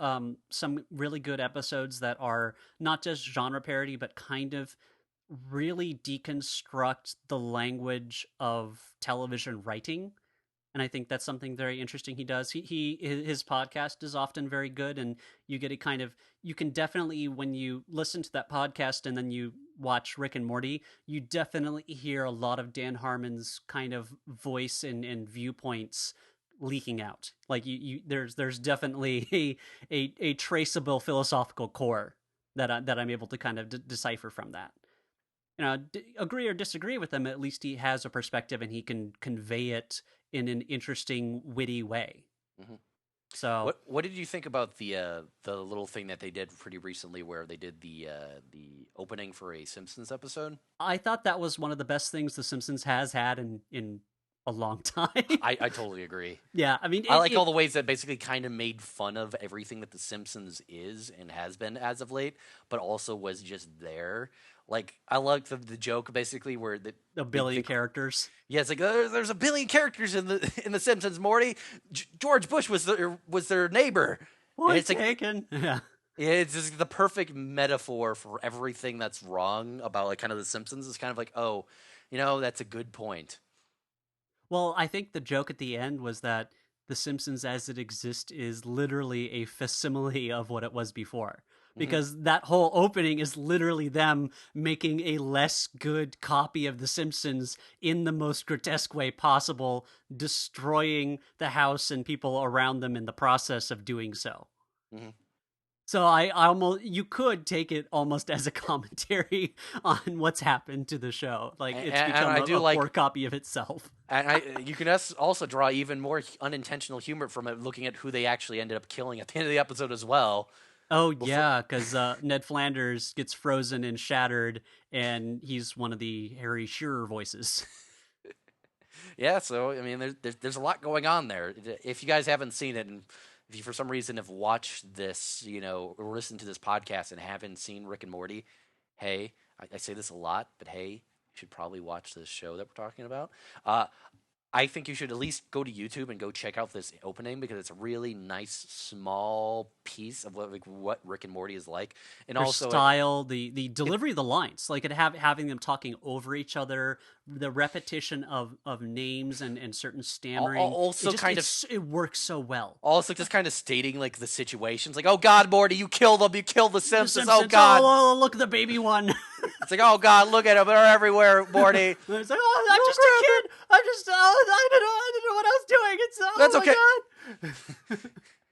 some really good episodes that are not just genre parody, but kind of really deconstruct the language of television writing. And I think that's something very interesting he does. His podcast is often very good, and you get a kind of, you can definitely, when you listen to that podcast and then you watch Rick and Morty, you definitely hear a lot of Dan Harmon's kind of voice and viewpoints leaking out. Like there's definitely a traceable philosophical core that I'm able to kind of decipher from that. Agree or disagree with him, at least he has a perspective and he can convey it in an interesting, witty way. Hmm. So What did you think about the little thing that they did pretty recently, where they did the opening for a Simpsons episode? I thought that was one of the best things The Simpsons has had in a long time. I totally agree. Yeah, I mean, I like all the ways that basically kind of made fun of everything that The Simpsons is and has been as of late, but also was just there. Like I like the joke basically where a billion characters. yeah, it's like, there's a billion characters in the Simpsons. Morty, George Bush was their neighbor, and Point it's like, taken. Yeah. it's just the perfect metaphor for everything that's wrong about like kind of The Simpsons. It's kind of like, oh, that's a good point. Well, I think the joke at the end was that The Simpsons as it exists is literally a facsimile of what it was before. Hmm. Because that whole opening is literally them making a less good copy of The Simpsons in the most grotesque way possible, destroying the house and people around them in the process of doing so. Hmm. So I almost, you could take it almost as a commentary on what's happened to the show. Like it's And become I do a like, poor copy of itself. and you can also draw even more unintentional humor from it, looking at who they actually ended up killing at the end of the episode as well. Oh Before, yeah, because Ned Flanders gets frozen and shattered, and he's one of the Harry Shearer voices. yeah, so I mean, there's a lot going on there. If you guys haven't seen it, and if you for some reason have watched this, or listened to this podcast and haven't seen Rick and Morty, hey, I say this a lot, but hey, you should probably watch this show that we're talking about. Uh, I think you should at least go to YouTube and go check out this opening because it's a really nice small piece of what Rick and Morty is like, and Their also style, the delivery of the lines, like having them talking over each other, the repetition of names and certain stammering. also kind of it works so well. also just kind of stating like the situations, like, oh God, Morty, you killed them, you killed the Simpsons. The Oh Simpsons, God, look at the baby one. it's like, oh God, look at them, they're everywhere, Morty. It's like, oh, I'm just a kid. I'm just, I didn't know what I was doing. It's, oh That's my okay.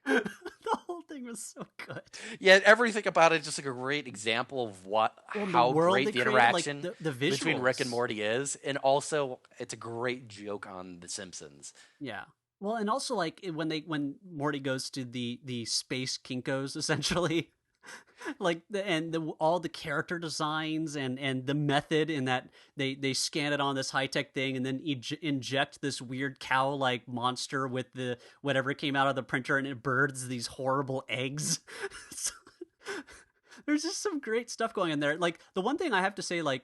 God. The whole thing was so good. Yeah, everything about it is just like a great example of how great the interaction the between Rick and visuals. Morty is, and also it's a great joke on The Simpsons. Yeah. Well, and also like when Morty goes to the space Kinkos essentially, like all the character designs and the method in that they scan it on this high tech thing and then inject this weird cow like monster with the whatever came out of the printer and it births these horrible eggs. So, there's just some great stuff going in there. Like the one thing I have to say, like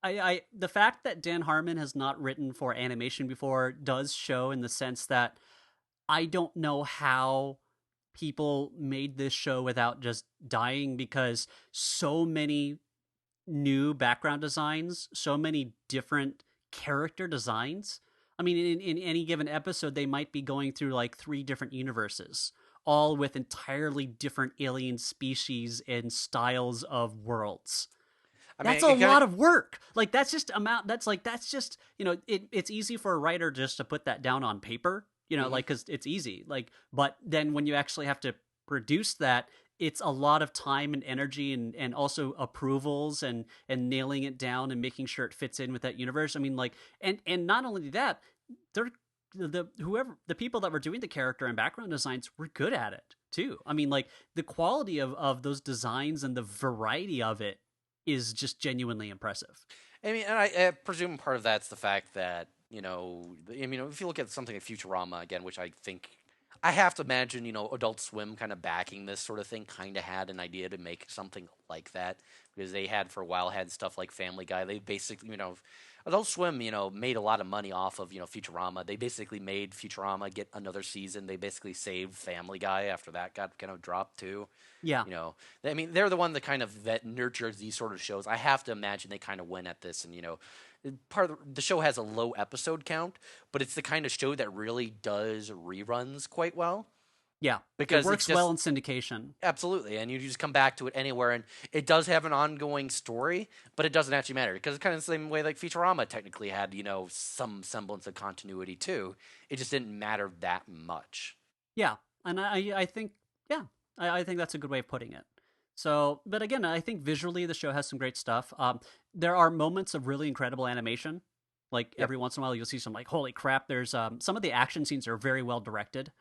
the fact that Dan Harmon has not written for animation before does show in the sense that I don't know how people made this show without just dying because so many new background designs, so many different character designs. I mean, in any given episode, they might be going through like 3 different universes, all with entirely different alien species and styles of worlds. That's a lot of work. Like that's just it's easy for a writer just to put that down on paper, like cuz it's easy. Like but then when you actually have to produce that, it's a lot of time and energy and also approvals and nailing it down and making sure it fits in with that universe. I mean like and not only that, they're the people that were doing the character and background designs were good at it too. I mean like the quality of those designs and the variety of it is just genuinely impressive. I mean, and I presume part of that's the fact that if you look at something like Futurama again, which I think I have to imagine, Adult Swim kind of backing this sort of thing, kind of had an idea to make something like that because they had for a while had stuff like Family Guy. They basically, Adult Swim, made a lot of money off of, Futurama. They basically made Futurama get another season. They basically saved Family Guy after that got kind of dropped too. Yeah. I mean, they're the one that nurtures these sort of shows. I have to imagine they kind of went at this, and part of the show has a low episode count, but it's the kind of show that really does reruns quite well. Yeah, because it works well in syndication. Absolutely, and you just come back to it anywhere, and it does have an ongoing story, but it doesn't actually matter because it's kind of the same way like Futurama technically had, some semblance of continuity too. It just didn't matter that much. Yeah, and I think I think that's a good way of putting it. So, but again, I think visually the show has some great stuff. There are moments of really incredible animation. Like every once in a while, you'll see some like, holy crap! There's some of the action scenes are very well directed.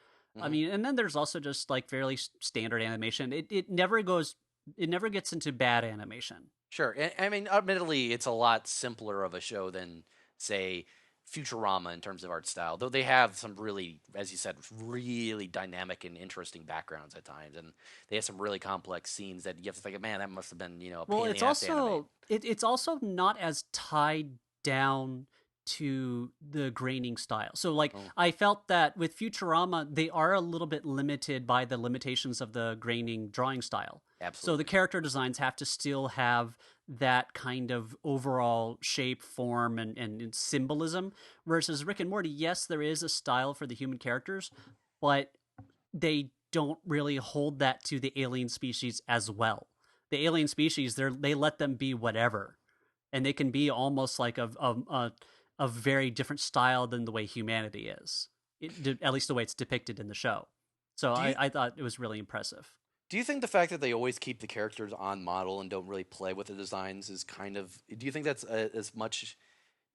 I mean, and then there's also just like fairly standard animation. It never gets into bad animation. Sure. I mean, admittedly, it's a lot simpler of a show than, say, Futurama in terms of art style, though they have some really, as you said, really dynamic and interesting backgrounds at times, and they have some really complex scenes that you have to think, man, that must have been, a pain in the ass to animate. It's also not as tied down to the graining style. So like I felt that with Futurama, they are a little bit limited by the limitations of the graining drawing style. Absolutely. So the character designs have to still have that kind of overall shape, form, and symbolism. Versus Rick and Morty, yes, there is a style for the human characters, but they don't really hold that to the alien species as well. The alien species, they let them be whatever, and they can be almost like a very different style than the way humanity is, at least the way it's depicted in the show. So I thought it was really impressive. Do you think the fact that they always keep the characters on model and don't really play with the designs is kind of? Do you think that's as much?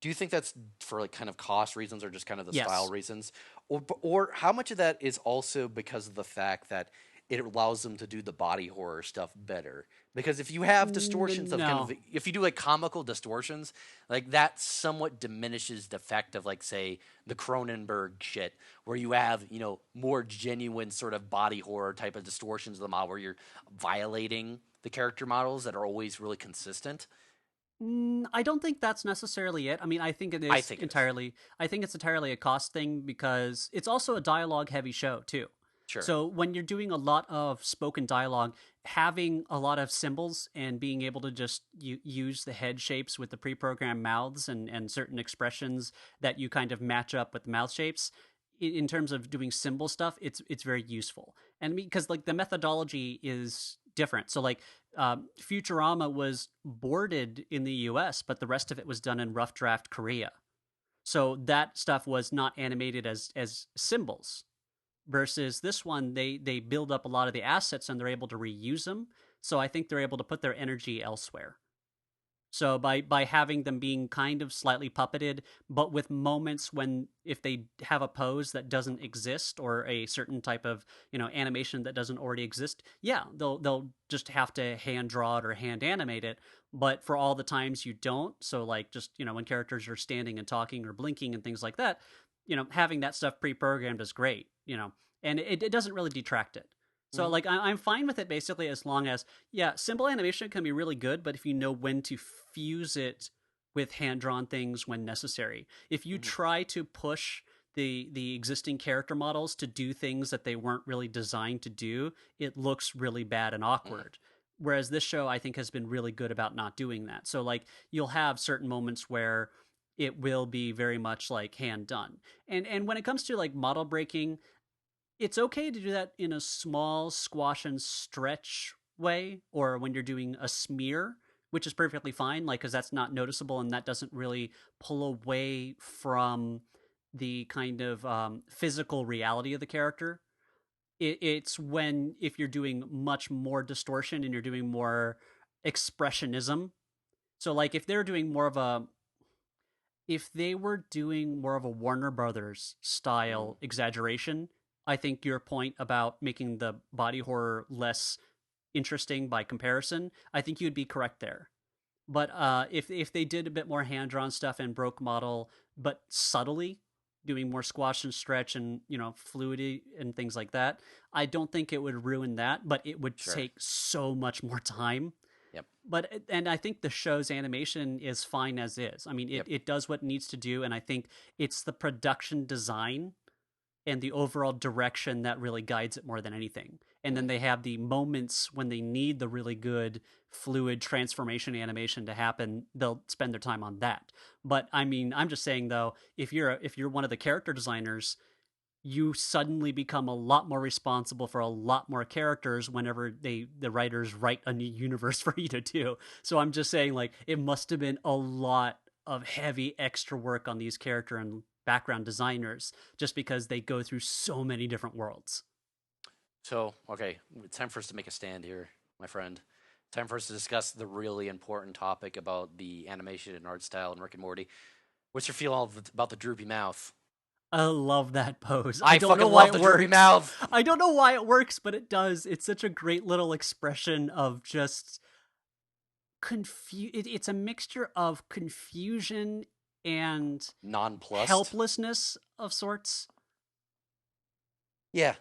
Do you think that's for like kind of cost reasons or just kind of the style reasons, or how much of that is also because of the fact that it allows them to do the body horror stuff better. Because if you have distortions of kind of, No. if you do like comical distortions, like that somewhat diminishes the effect of like, say, the Cronenberg shit, where you have, more genuine sort of body horror type of distortions of the model where you're violating the character models that are always really consistent. I don't think that's necessarily it. I mean, I think it I is think it is. entirely. I think it's entirely a cost thing because it's also a dialogue-heavy show too. Sure. So when you're doing a lot of spoken dialogue, having a lot of symbols and being able to just use the head shapes with the pre-programmed mouths and certain expressions that you kind of match up with the mouth shapes, in terms of doing symbol stuff, it's very useful. And because like the methodology is different. So like Futurama was boarded in the U.S., but the rest of it was done in rough draft Korea. So that stuff was not animated as symbols. Versus this one, they build up a lot of the assets and they're able to reuse them. So I think they're able to put their energy elsewhere. So by having them being kind of slightly puppeted, but with moments when if they have a pose that doesn't exist or a certain type of animation that doesn't already exist, yeah, they'll just have to hand draw it or hand animate it. But for all the times you don't, so like just when characters are standing and talking or blinking and things like that, having that stuff pre-programmed is great. And it doesn't really detract it. So Hmm. like I'm fine with it basically as long as simple animation can be really good, but if you know when to fuse it with hand drawn things when necessary. If you Hmm. try to push the existing character models to do things that they weren't really designed to do, it looks really bad and Hmm. awkward. Whereas this show I think has been really good about not doing that. So like you'll have certain moments where it will be very much like hand done. And when it comes to like model breaking, it's okay to do that in a small squash and stretch way, or when you're doing a smear, which is perfectly fine, like because that's not noticeable and that doesn't really pull away from the kind of physical reality of the character. It's when if you're doing much more distortion and you're doing more expressionism. So like if they were doing more of a Warner Brothers Hmm. style exaggeration, I think your point about making the body horror less interesting by comparison, I think you'd be correct there. But if they did a bit more hand drawn stuff and broke model, but subtly, doing more squash and stretch and fluidity and things like that, I don't think it would ruin that. But it would Sure. take so much more time. Yep. And I think the show's animation is fine as is. I mean, Yep. it does what it needs to do, and I think it's the production design and the overall direction that really guides it more than anything. And then Hmm. they have the moments when they need the really good fluid transformation animation to happen, they'll spend their time on that. But I mean, I'm just saying though, if you're one of the character designers, you suddenly become a lot more responsible for a lot more characters whenever the writers write a new universe for you to do. So I'm just saying like it must have been a lot of heavy extra work on these character and background designers just because they go through so many different worlds. So, okay, it's time for us to make a stand here, my friend. Time for us to discuss the really important topic about the animation and art style in Rick and Morty. What's your feel about the droopy mouth? I love that pose. I I don't know fucking why love it the droopy works. mouth. I don't know why it works, but it does. It's such a great little expression of just it's a mixture of confusion and Nonplussed. helplessness of sorts. Yeah.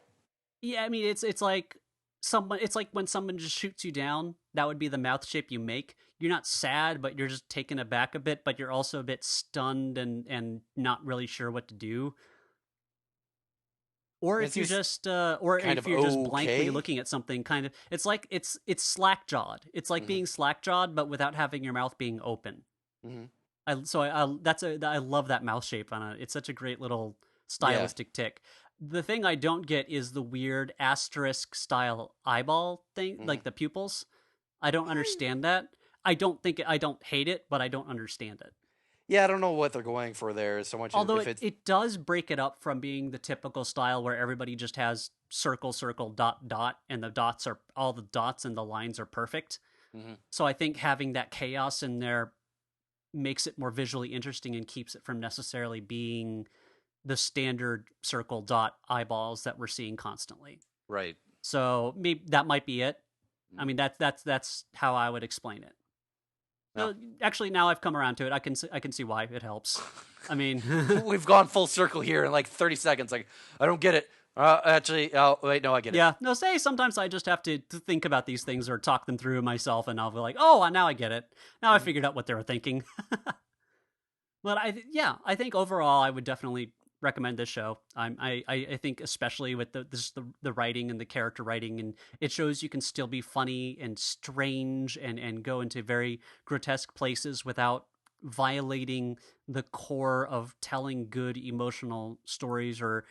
Yeah, I mean it's like someone it's like when someone just shoots you down, that would be the mouth shape you make. You're not sad, but you're just taken aback a bit, but you're also a bit stunned and not really sure what to do. Or It's if you're just just or kind if of you're just blankly okay. looking at something kind of it's like it's slack jawed. It's like Hmm. being slack jawed but without having your mouth being open. Hmm. I love that mouth shape on it. It's such a great little Yeah. stylistic tick. The thing I don't get is the weird asterisk style eyeball thing, Hmm. like the pupils. I don't understand that. I don't hate it, but I don't understand it. Yeah, I don't know what they're going for there so much as Although if it, it's. it does break it up from being the typical style where everybody just has circle, circle, dot, dot, and the dots are all the dots and the lines are perfect. Hmm. So I think having that chaos in there makes it more visually interesting and keeps it from necessarily being the standard circle dot eyeballs that we're seeing constantly. Right. So maybe that might be it. I mean, that's how I would explain it. No. Actually, now I've come around to it. I can see why it helps. I mean, We've gone full circle here in like 30 seconds. Like, I don't get it. Actually, oh, wait, no, I get it. yeah. No, say sometimes I just have to think about these things or talk them through myself, and I'll be like, oh, now I get it. Now I figured out what they were thinking. But I think overall I would definitely recommend this show. I think especially with the writing and the character writing, and it shows you can still be funny and strange and go into very grotesque places without violating the core of telling good emotional stories or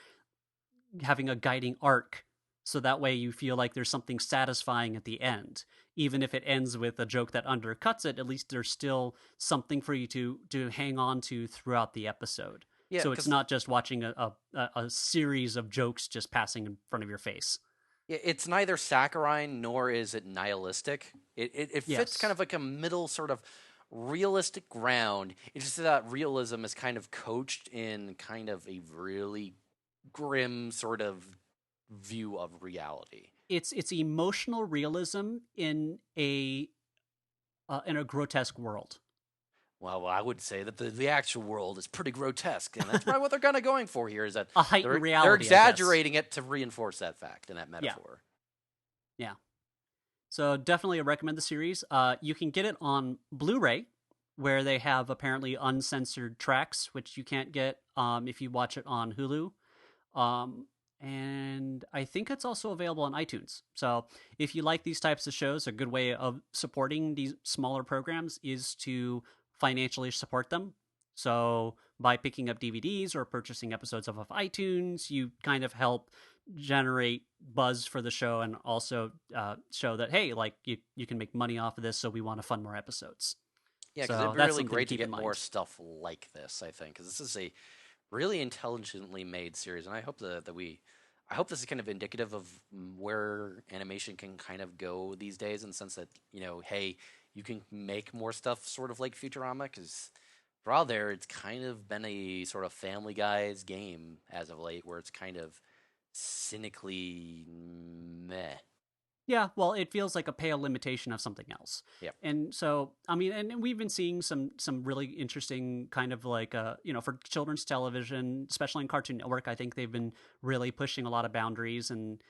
having a guiding arc. So that way you feel like there's something satisfying at the end. Even if it ends with a joke that undercuts it, at least there's still something for you to hang on to throughout the episode. Yeah, So it's not just watching a series of jokes just passing in front of your face. it's neither saccharine nor is it nihilistic. It fits Yes. kind of like a middle sort of realistic ground. It's just that realism is kind of coached in kind of a really grim sort of view of reality. It's emotional realism in a grotesque world. Well, I would say that the actual world is pretty grotesque, and that's probably what they're kind of going for here. Is that A heightened they're reality, I guess. exaggerating it to reinforce that fact and that metaphor. Yeah. So definitely recommend the series. You can get it on Blu-ray, where they have apparently uncensored tracks, which you can't get if you watch it on Hulu. And I think it's also available on iTunes. So if you like these types of shows, a good way of supporting these smaller programs is to financially support them. So by picking up DVDs or purchasing episodes of iTunes, you kind of help generate buzz for the show and also show that, hey, like you can make money off of this, so we want to fund more episodes. Yeah, because So it'd be that's really something great to keep in get more mind. stuff like this. I think because this is a really intelligently made series, and I hope I hope this is kind of indicative of where animation can kind of go these days, in the sense that hey, you can make more stuff sort of like Futurama. Because for a while there, it's kind of been a sort of Family Guy's game as of late, where it's kind of cynically meh. Yeah, well, it feels like a pale imitation of something else. Yep. And so, I mean, and we've been seeing some really interesting kind of like for children's television, especially in Cartoon Network, I think they've been really pushing a lot of boundaries and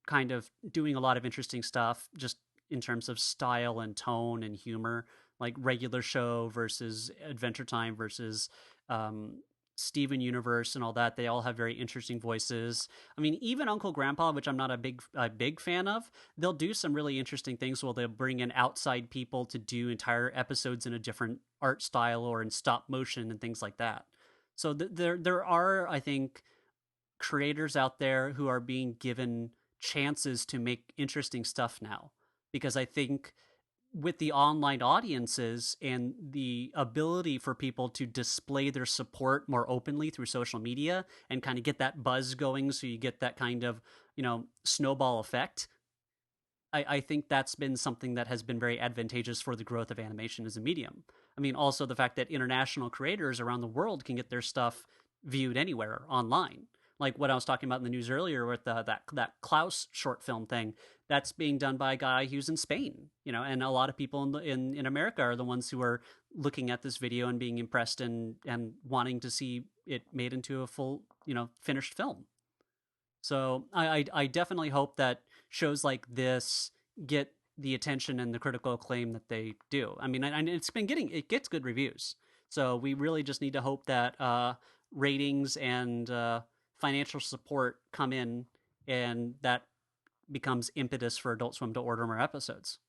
kind of doing a lot of interesting stuff just in terms of style and tone and humor, like regular show versus Adventure Time versus Steven Universe and all that. They all have very interesting voices. I mean, even Uncle Grandpa, which I'm not a big fan of, they'll do some really interesting things where they'll bring in outside people to do entire episodes in a different art style or in stop motion and things like that. So there are, I think, creators out there who are being given chances to make interesting stuff now, because I think with the online audiences and the ability for people to display their support more openly through social media and kind of get that buzz going, so you get that kind of snowball effect. I think that's been something that has been very advantageous for the growth of animation as a medium. I mean, also the fact that international creators around the world can get their stuff viewed anywhere online. Like what I was talking about in the news earlier with that Klaus short film thing, that's being done by a guy who's in Spain, and a lot of people in America are the ones who are looking at this video and being impressed and wanting to see it made into a full, finished film. So I definitely hope that shows like this get the attention and the critical acclaim that they do. I mean, and it gets good reviews. So we really just need to hope that ratings and financial support come in, and that becomes impetus for Adult Swim to order more episodes.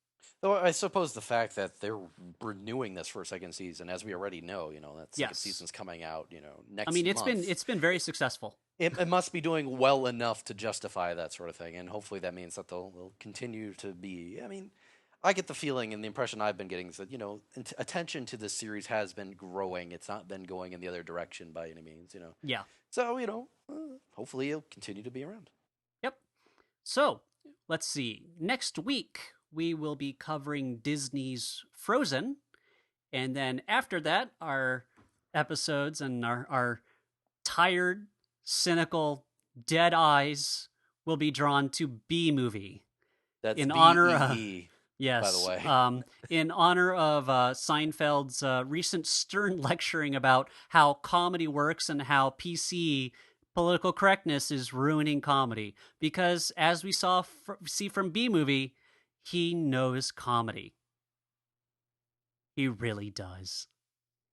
Though I suppose the fact that they're renewing this for a second season, as we already know, that second Yes. season's coming out, next I mean, month. it's been very successful. It must be doing well enough to justify that sort of thing, and hopefully that means that they'll continue to be. I mean, I get the feeling and the impression I've been getting is that attention to this series has been growing. It's not been going in the other direction by any means. Yeah. So hopefully it'll continue to be around. Yep. So let's see. Next week we will be covering Disney's Frozen, and then after that, our episodes and our tired, cynical, dead eyes will be drawn to B movie That's in B honor E of E. yes, By the way, in honor of Seinfeld's recent stern lecturing about how comedy works and how PC political correctness is ruining comedy. Because as we see from B movie, he knows comedy. He really does.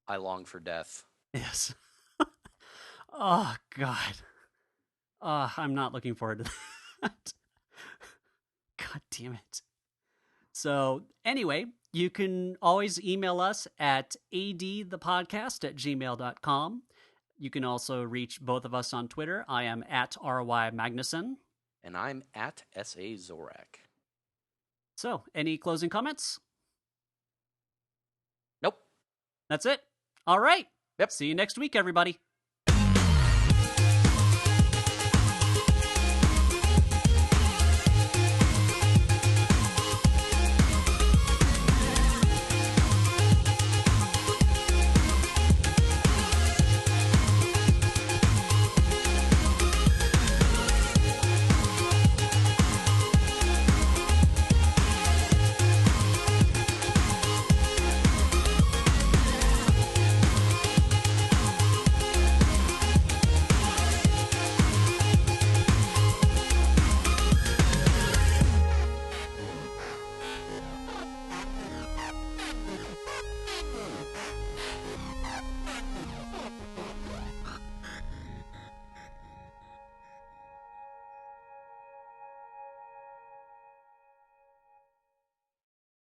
I long for death. Yes. Oh God. I'm not looking forward to that. God damn it. So, anyway, you can always email us at adthepodcast@gmail.com. You can also reach both of us on Twitter. I am at RY Magnuson. And I'm at SA Zorak. So, any closing comments? Nope. That's it. All right. Yep. See you next week, everybody.